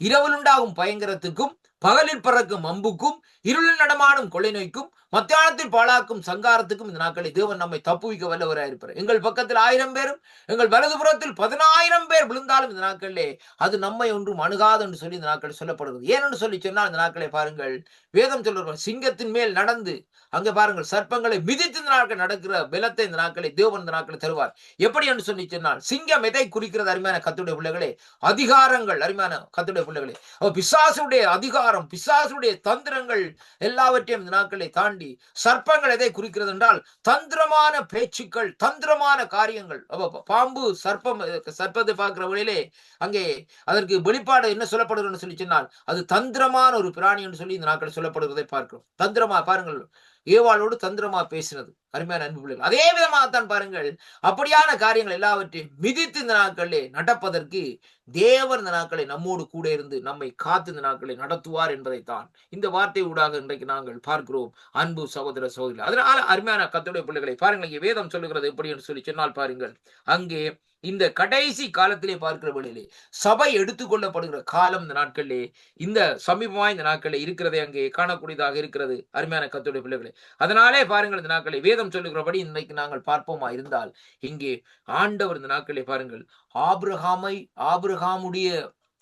[SPEAKER 2] இரவில் உண்டாகும் பயங்கரத்துக்கும் பகலில் பறக்கும் அம்புக்கும் இருளில் நடமாடும் கொள்ளை நோய்க்கும் மத்தியானத்தில் பாழாக்கும் சங்காரத்துக்கும் இந்த நாட்களை தேவன் நம்மை தப்புவிக்க வல்லவராயிருப்பார். எங்கள் பக்கத்தில் 1000 பேரும் எங்கள் வலதுபுறத்தில் 10,000 பேர் விழுந்தாலும் இந்த நாட்களிலே அது நம்மை ஒன்றும் அணுகாது என்று சொல்லி இந்த நாட்களில் சொல்லப்படுகிறது. ஏனென்று சொல்லி சொன்னால் இந்த நாட்களை பாருங்கள், வேதம் சொல்லுவார், சிங்கத்தின் மேல் நடந்து அங்கே பாருங்கள் சர்ப்பங்களை மிதித்து இந்த நாட்கள் நடக்கிற பலத்தை இந்த நாட்களை தேவன் இந்த நாட்களை தருவார். எப்படி என்று சொல்லி சொன்னால், சிங்கம் எதை குறிக்கிறது? அருமையான கர்த்தருடைய பிள்ளைகளே, அதிகாரங்கள். அருமையான கர்த்தருடைய பிள்ளைகளே, பிசாசுடைய அதிகாரம் அதிகாரம், பிசாசுடைய தந்திரங்கள் எல்லாவற்றையும் இந்த நாட்களை தாண்டி சர்ப்பங்கள் எதை குறிக்கிறது என்றால் தந்திரமான பேச்சுக்கள், தந்திரமான காரியங்கள். பாம்பு சர்ப்பத்தை பார்க்கிற வழியிலே அங்கே அதற்கு வெளிப்பாடு என்ன சொல்லப்படுகிறது சொல்லி சொன்னால் அது தந்திரமான ஒரு பிராணி என்று சொல்லி இந்த நாட்களில் சொல்லப்படுவதை பார்க்கிறோம். தந்திரமா பாருங்கள், ஏவாளோடு தந்திரமா பேசினது. அருமையான அன்பு பிள்ளைகள், அதே விதமாகத்தான் பாருங்கள், அப்படியான காரியங்கள் எல்லாவற்றையும் மிதித்து இந்த நாட்களிலே நடப்பதற்கு தேவன் இந்த நாட்களை நம்மோடு கூட இருந்து நம்மை காத்து இந்த நாட்களை நடத்துவார் என்பதைத்தான் இந்த வார்த்தை ஊடாக இன்றைக்கு நாங்கள் பார்க்கிறோம். அன்பு சகோதர சகோதரி, அதனால அருமையான கர்த்தருடைய பிள்ளைகளை பாருங்கள், இங்கே வேதம் சொல்லுகிறது எப்படி என்று சொல்லி சொன்னால் பாருங்கள், அங்கே இந்த கடைசி காலத்திலே பார்க்கிற வழியிலே சபை எடுத்துக்கொள்ளப்படுகிற காலம் இந்த நாட்களிலே, இந்த சமீபமாய் இந்த நாட்களிலே இருக்கிறதை அங்கே காணக்கூடியதாக இருக்கிறது. அருமையான கர்த்தருடைய பிள்ளைகளை, அதனாலே பாருங்கள், இந்த நாட்களை வேதம் சொல்லுகிறபடி இன்றைக்கு நாங்கள் பார்ப்போமா இருந்தால், இங்கே ஆண்டவர் இந்த நாட்களிலே பாருங்கள்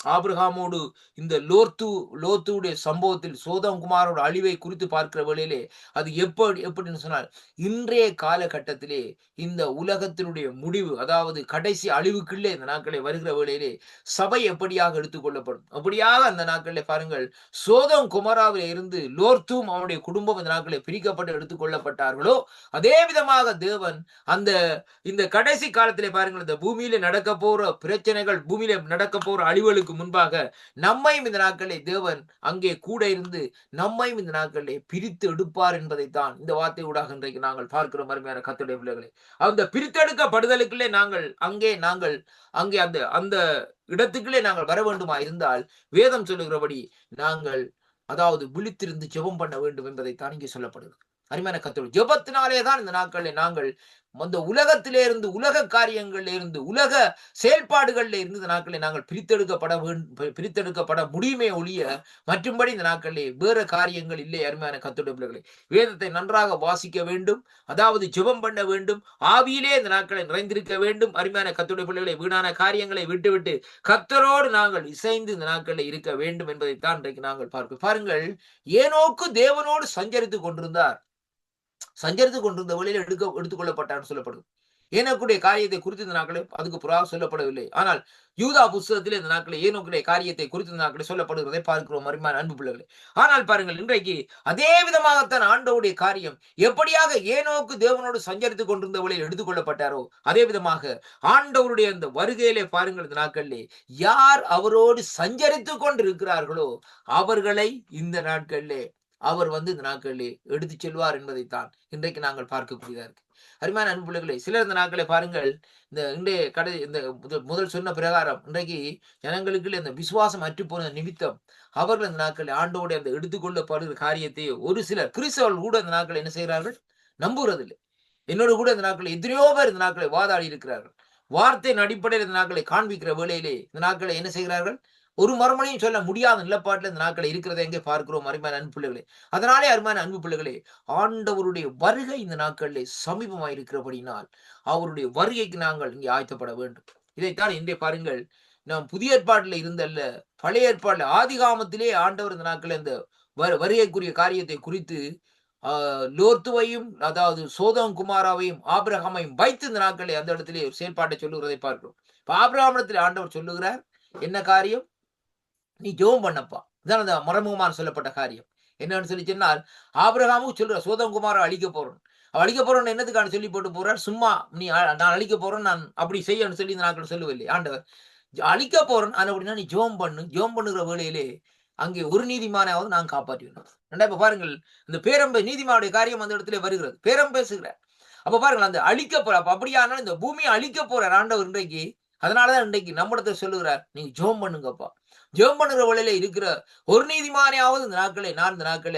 [SPEAKER 2] ஆபிரகாமோடு இந்த லோத்துடைய சம்பவத்தில் சோதம் குமாரோட அழிவை குறித்து பார்க்கிற வேளையிலே அது எப்படின்னு சொன்னால், இன்றைய காலகட்டத்திலே இந்த உலகத்தினுடைய முடிவு, அதாவது கடைசி அழிவுக்குள்ளே இந்த நாட்களை வருகிற வேளையிலே சபை எப்படியாக எடுத்துக்கொள்ளப்படும். அப்படியாக அந்த நாட்களிலே பாருங்கள், சோதம் குமாராவில் இருந்து லோத்தும் அவனுடைய குடும்பம் இந்த நாட்களை பிரிக்கப்பட்டு எடுத்துக்கொள்ளப்பட்டார்களோ, அதே விதமாக தேவன் இந்த கடைசி காலத்திலே பாருங்கள், இந்த பூமியில நடக்க போற பிரச்சனைகள், பூமியில நடக்க போற அழிவுகளுக்கு முன்பாக நம்மையும் இந்த நாட்களை தேவன் அங்கே கூட இருந்து நம்மையும் இந்த நாட்களை பிரித்து எடுப்பார் என்பதைத்தான் இந்த வார்த்தை ஊடாக இன்றைக்கு நாங்கள் பார்க்கிறோம். அருமையான கர்த்தருடைய பிள்ளைகளே, அந்த பிரித்தெடுக்கப்படுதலுக்குள்ளே நாங்கள் அங்கே அந்த இடத்துக்குள்ளே நாங்கள் வர வேண்டுமா இருந்தால் வேதம் சொல்லுகிறபடி நாங்கள் அதாவது விழித்திருந்து ஜெபம் பண்ண வேண்டும் என்பதைத்தான் இங்கே சொல்லப்படுகிறது. அருமையான கர்த்தருடைய ஜெபத்தினாலே தான் இந்த நாட்களில் நாங்கள் அந்த உலகத்திலே இருந்து, உலக காரியங்களில் இருந்து, உலக செயல்பாடுகளில் இருந்து இந்த நாட்களில் நாங்கள் பிரித்தெடுக்கப்பட முடியுமே ஒழிய மற்றும்படி இந்த நாட்களிலே வேற காரியங்கள் இல்லை. அருமையான கர்த்தருடைய பிள்ளைகளே, வேதத்தை நன்றாக வாசிக்க வேண்டும், அதாவது ஜெபம் பண்ண வேண்டும், ஆவியிலே இந்த நாட்களை நிறைந்திருக்க வேண்டும். அருமையான கர்த்தருடைய பிள்ளைகளை, வீணான காரியங்களை விட்டுவிட்டு கர்த்தரோடு நாங்கள் இசைந்து இந்த நாட்களில் இருக்க வேண்டும் என்பதைத்தான் இன்றைக்கு நாங்கள் பார்க்கிறோம். பாருங்கள், ஏனோக்கு தேவனோடு சஞ்சரித்துக் கொண்டிருந்த வழியில் எடுத்துக்கொள்ளப்பட்டான்னு சொல்லப்படுது. ஏனோக்குடைய காரியத்தை குறித்து இந்த நாட்களே அதுக்கு புறாக சொல்லப்படவில்லை. ஆனால் யூதா புஸ்தகத்திலே இந்த நாட்களே ஏனோக்குடைய காரியத்தை குறித்து இந்த நாட்களே சொல்லப்படுகிறதை பார்க்கிறோம். அருமையான அன்பு பிள்ளைகளே, ஆனால் பாருங்கள், இன்றைக்கு அதே விதமாகத்தான் ஆண்டவருடைய காரியம் எப்படியாக ஏனோக்கு தேவனோடு சஞ்சரித்துக் கொண்டிருந்த வழியில் எடுத்துக்கொள்ளப்பட்டாரோ, அதே விதமாக ஆண்டவருடைய அந்த வருகையிலே பாருங்கள், இந்த நாட்களிலே யார் அவரோடு சஞ்சரித்துக் கொண்டிருக்கிறார்களோ அவர்களை இந்த நாட்களிலே அவர் இந்த நாட்களிலே எடுத்து செல்வார் என்பதைத்தான் இன்றைக்கு நாங்கள் பார்க்கக்கூடியதா இருக்கு. அருமையான அன்பு பிள்ளைகளே, சிலர் இந்த நாட்களை பாருங்கள், இந்த முதல் சொன்ன பிரகாரம் இன்றைக்கு ஜனங்களுக்கு இந்த விசுவாசம் அற்று போன நிமித்தம் அவர்கள் இந்த நாட்களில் ஆண்டோட அந்த எடுத்துக்கொள்ளப்படுகிற காரியத்தை ஒரு சிலர் கிறிஸ்தவர்கள் கூட இந்த நாட்களை என்ன செய்கிறார்கள், நம்புறதில்லை. என்னோட கூட இந்த நாட்களை எத்தனையோ பேர் இந்த நாட்களை வாதாடி இருக்கிறார்கள். வார்த்தையின் அடிப்படையில் இந்த நாட்களை காண்பிக்கிற வேளையிலே இந்த நாட்களை என்ன செய்கிறார்கள், ஒரு மறுமொழியும் சொல்ல முடியாத நிலப்பாட்டில் இந்த நாட்களை இருக்கிறதை எங்கே பார்க்கிறோம். அருமையான அன்பு பிள்ளைகளே, அதனாலே அருமையான அன்பு பிள்ளைகளே, ஆண்டவருடைய வருகை இந்த நாட்களிலே சமீபமாக இருக்கிறபடினால் அவருடைய வருகைக்கு நாங்கள் இங்கே ஆயத்தப்பட வேண்டும். இதைத்தான் இன்றைய பாருங்கள், நாம் புதிய ஏற்பாட்டில் இருந்தல்ல, பழைய ஏற்பாட்டில் ஆதிகாமத்திலே ஆண்டவர் இந்த நாட்களில் இந்த வருகைக்குரிய காரியத்தை குறித்து லோத்துவையும், அதாவது சோதம் குமாராவையும் ஆபிரகாமையும் வைத்து இந்த நாட்களை அந்த இடத்திலே செயல்பாட்டை சொல்லுகிறதை பார்க்கிறோம். இப்ப ஆபிரகாமிடத்தில் ஆண்டவர் சொல்லுகிறார், என்ன காரியம், நீ ஜெபம் பண்ணப்பா. இதான் அந்த மறைமுகமான சொல்லப்பட்ட காரியம். என்னன்னு சொல்லி சொன்னால், ஆபிரகாமுக்கு சொல்ற சோதம் குமாரை அழிக்க போறோம் என்னதுக்கான சொல்லி போட்டு போறார். சும்மா நீ நான் அழிக்க போறேன், நான் அப்படி செய்யணும்னு சொல்லி இந்த நாட்கள் சொல்லவில்லை. ஆண்டவர் அழிக்க போறேன் அப்படின்னா நீ ஜெபம் பண்ணுகிற வேளையிலே அங்கே ஒரு நீதிமானாவது நான் காப்பாற்றுவேன். இப்ப பாருங்கள், இந்த நீதிமானுடைய காரியம் அந்த இடத்துல வருகிறது, பேரம் பேசுகிறார். அப்ப பாருங்கள், அந்த அழிக்க போற, அப்படியானால் இந்த பூமியை அழிக்க போற ஆண்டவர் இன்றைக்கு, அதனாலதான் இன்றைக்கு நம்மிடத்தை சொல்லுகிறார், நீங்க ஜெபம் பண்ணுங்கப்பா. ஜெபம் பண்ணுகிற வழியில இருக்கிற ஒரு நீதிமானையாவது இந்த நாட்களை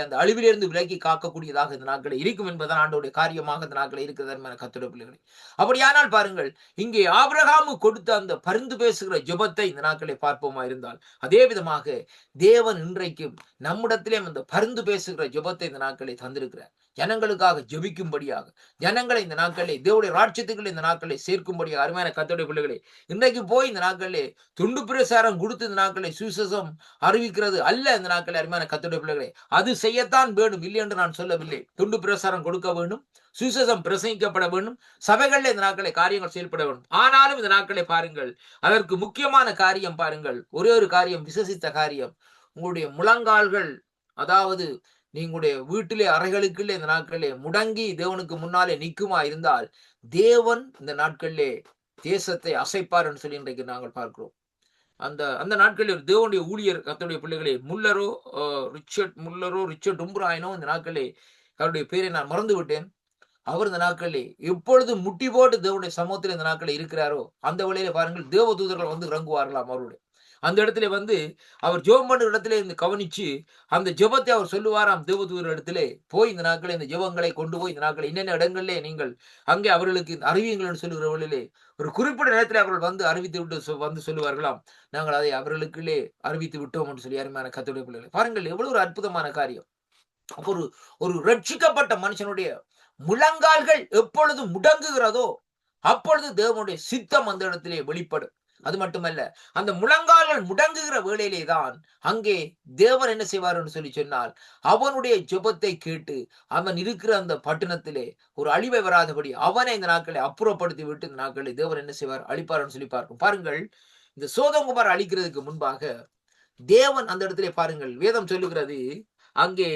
[SPEAKER 2] அந்த அழிவிலிருந்து விலக்கி காக்கக்கூடியதாக இந்த நாட்களை இருக்கும் என்பதான் ஆண்டவருடைய காரியமாக இந்த நாட்களை இருக்கிறது. கர்த்தருடைய பிள்ளைகளை, அப்படியானால் பாருங்கள், இங்கே ஆபிரகாமு கொடுத்த அந்த பரிந்து பேசுகிற ஜெபத்தை இந்த நாட்களை பார்ப்போமா இருந்தால், அதே விதமாக தேவன் இன்றைக்கும் நம்மிடத்திலே அந்த பரிந்து பேசுகிற ஜெபத்தை இந்த நாட்களை தந்திருக்கிறார். ஜனங்களுக்காக ஜெபிக்கும்படியாக, ஜனங்களை இந்த நாட்களிலே தேவனுடைய ராஜ்யத்துக்களை இந்த நாட்களை சேர்க்கும்படியாக. அருமையான கர்த்தருடைய பிள்ளைகளே, இன்றைக்கு போய் இந்த நாட்களிலே துண்டு பிரசாரம் கொடுத்து இந்த நாட்களை சுவிசேஷம் அறிவிக்கிறது அல்ல. இந்த நாட்களை அருமையான கர்த்தருடைய பிள்ளைகளே, அது செய்யத்தான் வேண்டும், இல்லை என்று நான் சொல்லவில்லை. துண்டு பிரசாரம் கொடுக்க வேண்டும், சுவிசேஷம் பிரசங்கிக்கப்பட வேண்டும், சபைகளில் இந்த நாட்களை காரியங்கள் செயல்பட வேண்டும். ஆனாலும் இந்த நாட்களை பாருங்கள், அதற்கு முக்கியமான காரியம் பாருங்கள், ஒரே ஒரு காரியம், விசேஷித்த காரியம், உங்களுடைய முழங்கால்கள், அதாவது நீங்களுடைய வீட்டிலே அறைகளுக்குள்ளே இந்த நாட்களிலே முடங்கி தேவனுக்கு முன்னாலே நிற்குமா இருந்தால் தேவன் இந்த நாட்களிலே தேசத்தை அசைப்பார் என்று சொல்லி இன்றைக்கு நாங்கள் பார்க்கிறோம். அந்த அந்த நாட்களில் ஒரு தேவனுடைய ஊழியர் கர்த்தருடைய பிள்ளைகளே ரிச்சர்ட் உம்ராயினோ இந்த நாட்களிலே அவருடைய பேரை நான் மறந்து விட்டேன். அவர் இந்த நாட்களிலே எப்பொழுது முட்டி போட்டு தேவனுடைய சமூகத்தில் இந்த நாட்களில் இருக்கிறாரோ அந்த வேளையில பாருங்கள் தேவ தூதர்கள் வந்து இறங்குவார்களாம் அவருடைய அந்த இடத்துல வந்து அவர் ஜெபம் பண்ணுற இடத்துல இருந்து கவனிச்சு அந்த ஜெபத்தை அவர் சொல்லுவாராம் தேவதூதர் இடத்திலே போய் இந்த நாட்களை இந்த ஜெபங்களை கொண்டு போய் இந்த நாட்களை என்னென்ன இடங்களிலே நீங்கள் அங்கே அவர்களுக்கு அறிவியுங்கள் சொல்லுகிற வழியிலே ஒரு குறிப்பிட்ட நேரத்தில் அவர்கள் வந்து அறிவித்து விட்டு வந்து சொல்லுவார்களாம், நாங்கள் அதை அவர்களுக்குள்ளே அறிவித்து விட்டோம் என்று சொல்லி அருமையான கர்த்தருடைய பிள்ளைகளை பாருங்கள் எவ்வளவு ஒரு அற்புதமான காரியம். ஒரு ஒரு ரட்சிக்கப்பட்ட மனுஷனுடைய முழங்கால்கள் எப்பொழுது முடங்குகிறதோ அப்பொழுது தேவனுடைய சித்தம் அந்த இடத்திலே வெளிப்படும். அது மட்டுமல்ல, அந்த முழங்கால்கள் முடங்குகிற வேளையிலே தான் அங்கே தேவன் என்ன செய்வார் என்று சொல்லி சொன்னால் அவனுடைய ஜெபத்தை கேட்டு அவன் இருக்கிற அந்த பட்டணத்திலே ஒரு அழிவை வராதபடி அவனை இந்த நாட்களை அப்புறப்படுத்தி விட்டு இந்த நாட்களை தேவன் என்ன செய்வார் அழிப்பார் சொல்லி பார்க்கும். பாருங்கள், இந்த சோதோம் குமார் அழிக்கிறதுக்கு முன்பாக தேவன் அந்த இடத்திலே பாருங்கள் வேதம் சொல்லுகிறது, அங்கே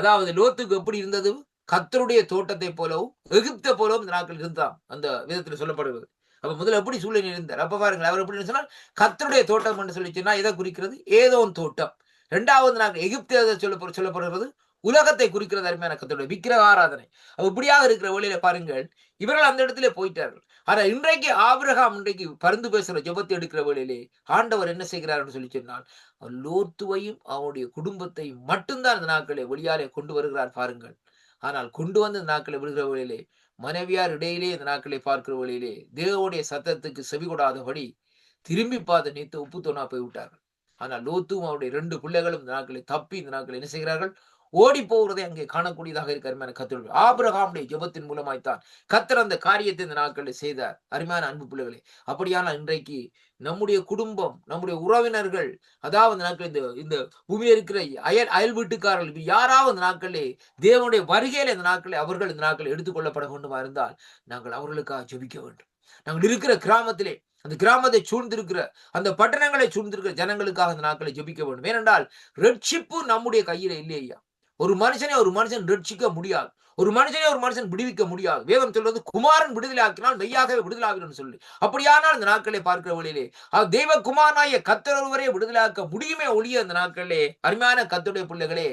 [SPEAKER 2] அதாவது லோத்துக்கு எப்படி இருந்தது, கர்த்தருடைய தோட்டத்தை போலவும் எகிப்தை போலவும் இந்த நாட்கள் இருந்தான் அந்த விதத்தில் சொல்லப்படுகிறது. அப்ப முதல்ல எப்படி சூழ்நிலை இருந்தார், அப்ப பாருங்கள் அவர் எப்படி சொன்னால் கர்த்தருடைய தோட்டம் என்று சொல்லி சொன்னா எதை குறிக்கிறது, ஏதோன் தோட்டம். இரண்டாவது நாங்கள் எகிப்து சொல்லப்படுகிறது உலகத்தை குறிக்கிறது அருமையான கர்த்தருடைய விக்கிரக ஆராதனை. இப்படியாக இருக்கிற வழியில பாருங்கள் இவர்கள் அந்த இடத்துல போயிட்டார்கள். ஆனா இன்றைக்கு ஆபிரகாம் இன்றைக்கு பரிந்து பேசுற ஜெபத்தை எடுக்கிற வேளையிலே ஆண்டவர் என்ன செய்கிறார் என்று சொல்லி சொன்னால் லோத்துவையும் அவனுடைய குடும்பத்தையும் மட்டும்தான் இந்த நாட்களை வெளியாலே கொண்டு வருகிறார் பாருங்கள். ஆனால் கொண்டு வந்து இந்த நாட்களை விடுகிற வழியிலே மனைவியார் இடையிலே இந்த நாட்களை பார்க்கிற வழியிலே தேவனுடைய சத்தத்துக்கு செவி கொடாதபடி திரும்பி பார்த்து நீத்து உப்பு தோணா போய் விட்டார்கள். ஆனால் லோத்தும் அவருடைய 2 பிள்ளைகளும் இந்த நாட்களை தப்பி இந்த நாட்களை என்ன செய்கிறார்கள், ஓடி போகிறதை அங்கே காணக்கூடியதாக இருக்க அருமையான கர்த்தர் ஆபிரகாமுடைய ஜெபத்தின் மூலமாய்த்தான் கர்த்தர் அந்த காரியத்தை இந்த நாட்களில் செய்தார். அருமையான அன்பு பிள்ளைகளே, அப்படியானால் இன்றைக்கு நம்முடைய குடும்பம், நம்முடைய உறவினர்கள், அதாவது நாட்கள் இந்த பூமியில் இருக்கிற அயல் வீட்டுக்காரர்கள் யாராவது நாட்களே தேவனுடைய வருகையில இந்த நாட்களை அவர்கள் இந்த நாட்களை எடுத்துக்கொள்ளப்பட வேண்டுமா இருந்தால் நாங்கள் அவர்களுக்காக ஜெபிக்க வேண்டும். நாங்கள் இருக்கிற கிராமத்திலே அந்த கிராமத்தை சூழ்ந்திருக்கிற அந்த பட்டணங்களை சூழ்ந்திருக்கிற ஜனங்களுக்காக அந்த நாட்களை ஜெபிக்க வேண்டும். ஏனென்றால் ரட்சிப்பு நம்முடைய கையில இல்லையா. ஒரு மனுஷன் ரட்சிக்க முடியாது, ஒரு மனுஷன் விடுவிக்க முடியாது. வேதம் சொல்றது குமாரன் விடுதலை ஆக்கினால் மெய்யாகவே விடுதலாகும் சொல்லி. அப்படியானால் இந்த நாட்களை பார்க்கிற வழியிலே தெய்வ குமாரனாய கர்த்தர் ஒருவரே விடுதலாக்க முடியுமே ஒழிய அந்த நாட்களிலே அருமையான கர்த்தருடைய பிள்ளைகளே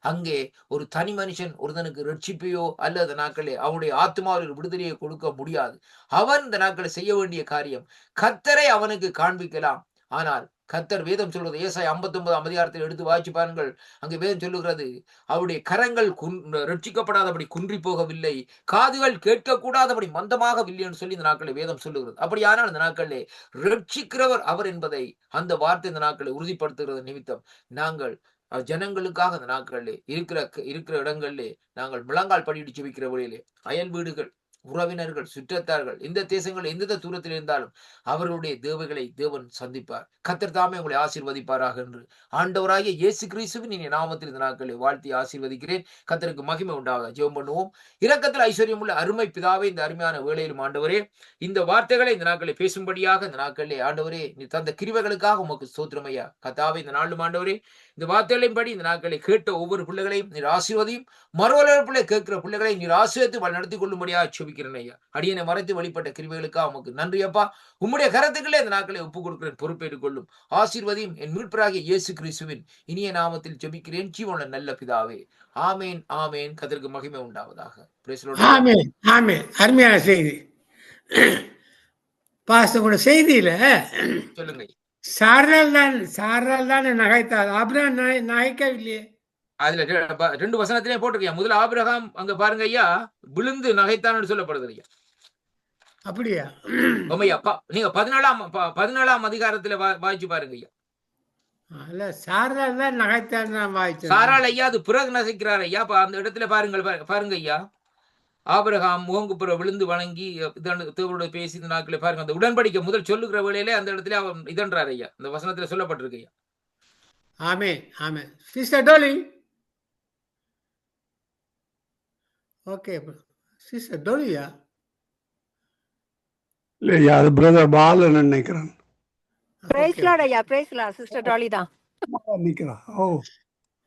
[SPEAKER 2] அங்கே ஒரு தனி மனுஷன் ஒருத்தனுக்கு ரட்சிப்பையோ அல்லது நாட்களே அவனுடைய ஆத்மாவில் விடுதலையை கொடுக்க முடியாது. அவன் இந்த நாட்களை செய்ய வேண்டிய காரியம் கர்த்தரை அவனுக்கு காண்பிக்கலாம். ஆனால் கர்த்தர் வேதம் சொல்றது ஏசாயா 59 அதிகாரத்தில் எடுத்து வாசிச்சு பாருங்கள். அங்கே வேதம் சொல்லுகிறது அவருடைய கரங்கள் ரட்சிக்கப்படாதபடி குன்றி போகவில்லை, காதுகள் கேட்கக்கூடாதபடி மந்தமாகவில்லை என்று சொல்லி இந்த நாட்களை வேதம் சொல்லுகிறது. அப்படியானால் இந்த நாட்களிலே ரட்சிக்கிறவர் அவர் என்பதை அந்த வார்த்தை இந்த நாட்களை உறுதிப்படுத்துகிறது நிமித்தம் நாங்கள் ஜனங்களுக்காக அந்த நாட்களிலே இருக்கிற இடங்களிலே நாங்கள் முழங்கால் படியிட்டு ஜெபிக்கிற வழியிலே அயல் வீடுகள், உறவினர்கள், சுற்றத்தார்கள் எந்த தேசங்கள் எந்த தூரத்தில் இருந்தாலும் அவர்களுடைய தேவைகளை தேவன் சந்திப்பார். கர்த்தர் தாமே உங்களை ஆசீர்வதிப்பாராக என்று ஆண்டவராகிய இயேசு கிறிஸ்துவின் இனி நாமத்தில் இந்த நாட்களை வாழ்த்தி ஆசீர்வதிக்கிறேன். கர்த்தருக்கு மகிமை உண்டாவதா. ஜெபம் பண்ணுவோம். இரக்கத்தில் ஐஸ்வர்யம் உள்ள அருமை பிதாவே, இந்த அருமையான வேளையிலும் ஆண்டவரே இந்த வார்த்தைகளை இந்த நாட்களை பேசும்படியாக இந்த நாட்களிலே ஆண்டவரே நீ தந்த கிருபைகளுக்காக உமக்கு ஸ்தோத்திரம் ஐயா. கர்த்தாவே இந்த நாளும் ஆண்டவரே இந்த வார்த்தைகளின் படி இந்த நாட்களை கேட்ட ஒவ்வொரு பிள்ளைகளையும் நீர் ஆசீர்வதியும், மறுவளர்ப்பிலே கேட்கிற பிள்ளைகளை நீர் ஆசீர்வதித்து நடத்தி கொள்ளும்படியாக செபிக்கிறேன் ஐயா. அடியனை மறைத்து வழிபட்ட கிருபைகளுக்காக உமக்கு நன்றி அப்பா. உம்முடைய கரத்துக்களே இந்த நாட்களை ஒப்புக் கொடுக்கிறேன், பொறுப்பேற்றுக் கொள்ளும். ஆசீர்வதியும் என் மீட்பராகிய இயேசு கிறிஸ்துவின் இனிய நாமத்தில் ஜெபிக்கிறேன் ஜீவனுள்ள நல்ல பிதாவே. ஆமேன் ஆமேன். கர்த்தருக்கு மகிமை உண்டாவதாக.
[SPEAKER 3] ஆமேன் ஆமேன். அருமையான செய்தி பாஸ்டரோட செய்தியில
[SPEAKER 2] சொல்லுங்க.
[SPEAKER 3] சாரால் தான் நகைத்தார், ஆபிரகாம் நகைக்கவில்லையே.
[SPEAKER 2] அதுல 2 வசனத்திலே போட்டிருக்கேன். முதல்ல ஆபிரகாம் அங்க பாருங்க ஐயா விழுந்து நகைத்தான்னு சொல்லப்படுது ஐயா.
[SPEAKER 3] அப்படியா?
[SPEAKER 2] நீங்க 14ஆம் அதிகாரத்துல வாய்ச்சு பாருங்க ஐயா.
[SPEAKER 3] அல்ல, சாரால் தான் நகைத்தார் வாய்ச்சு.
[SPEAKER 2] சாரால் ஐயா அது பிறகு நகைக்கிறார் ஐயா. அந்த இடத்துல பாருங்க ஐயா, ஆபிரகாம் முகங்குப்புற விழுந்து வணங்கி தேவனோட பேசி இந்த நாட்களை பாருங்க அந்த உடன்படிக்கை முதல் சொல்லுகிற வேளையிலே அந்த இடத்துல அவன் இதன்றார் ஐயா. இந்த வசனத்துல சொல்லப்பட்டிருக்கு ஐயா.
[SPEAKER 3] ஆமென் ஆமென். சிஸ்டர் டோலி, ஓகே சிஸ்டர் டோலியா
[SPEAKER 1] இல்லையா? அது பிரதர் பாலன் நினைக்கிறேன்.
[SPEAKER 4] பிரைஸ் லார்ட் ஐயா, பிரைஸ் லார்ட். சிஸ்டர் டாலி தான்.
[SPEAKER 1] நிக்கிறா. ஓ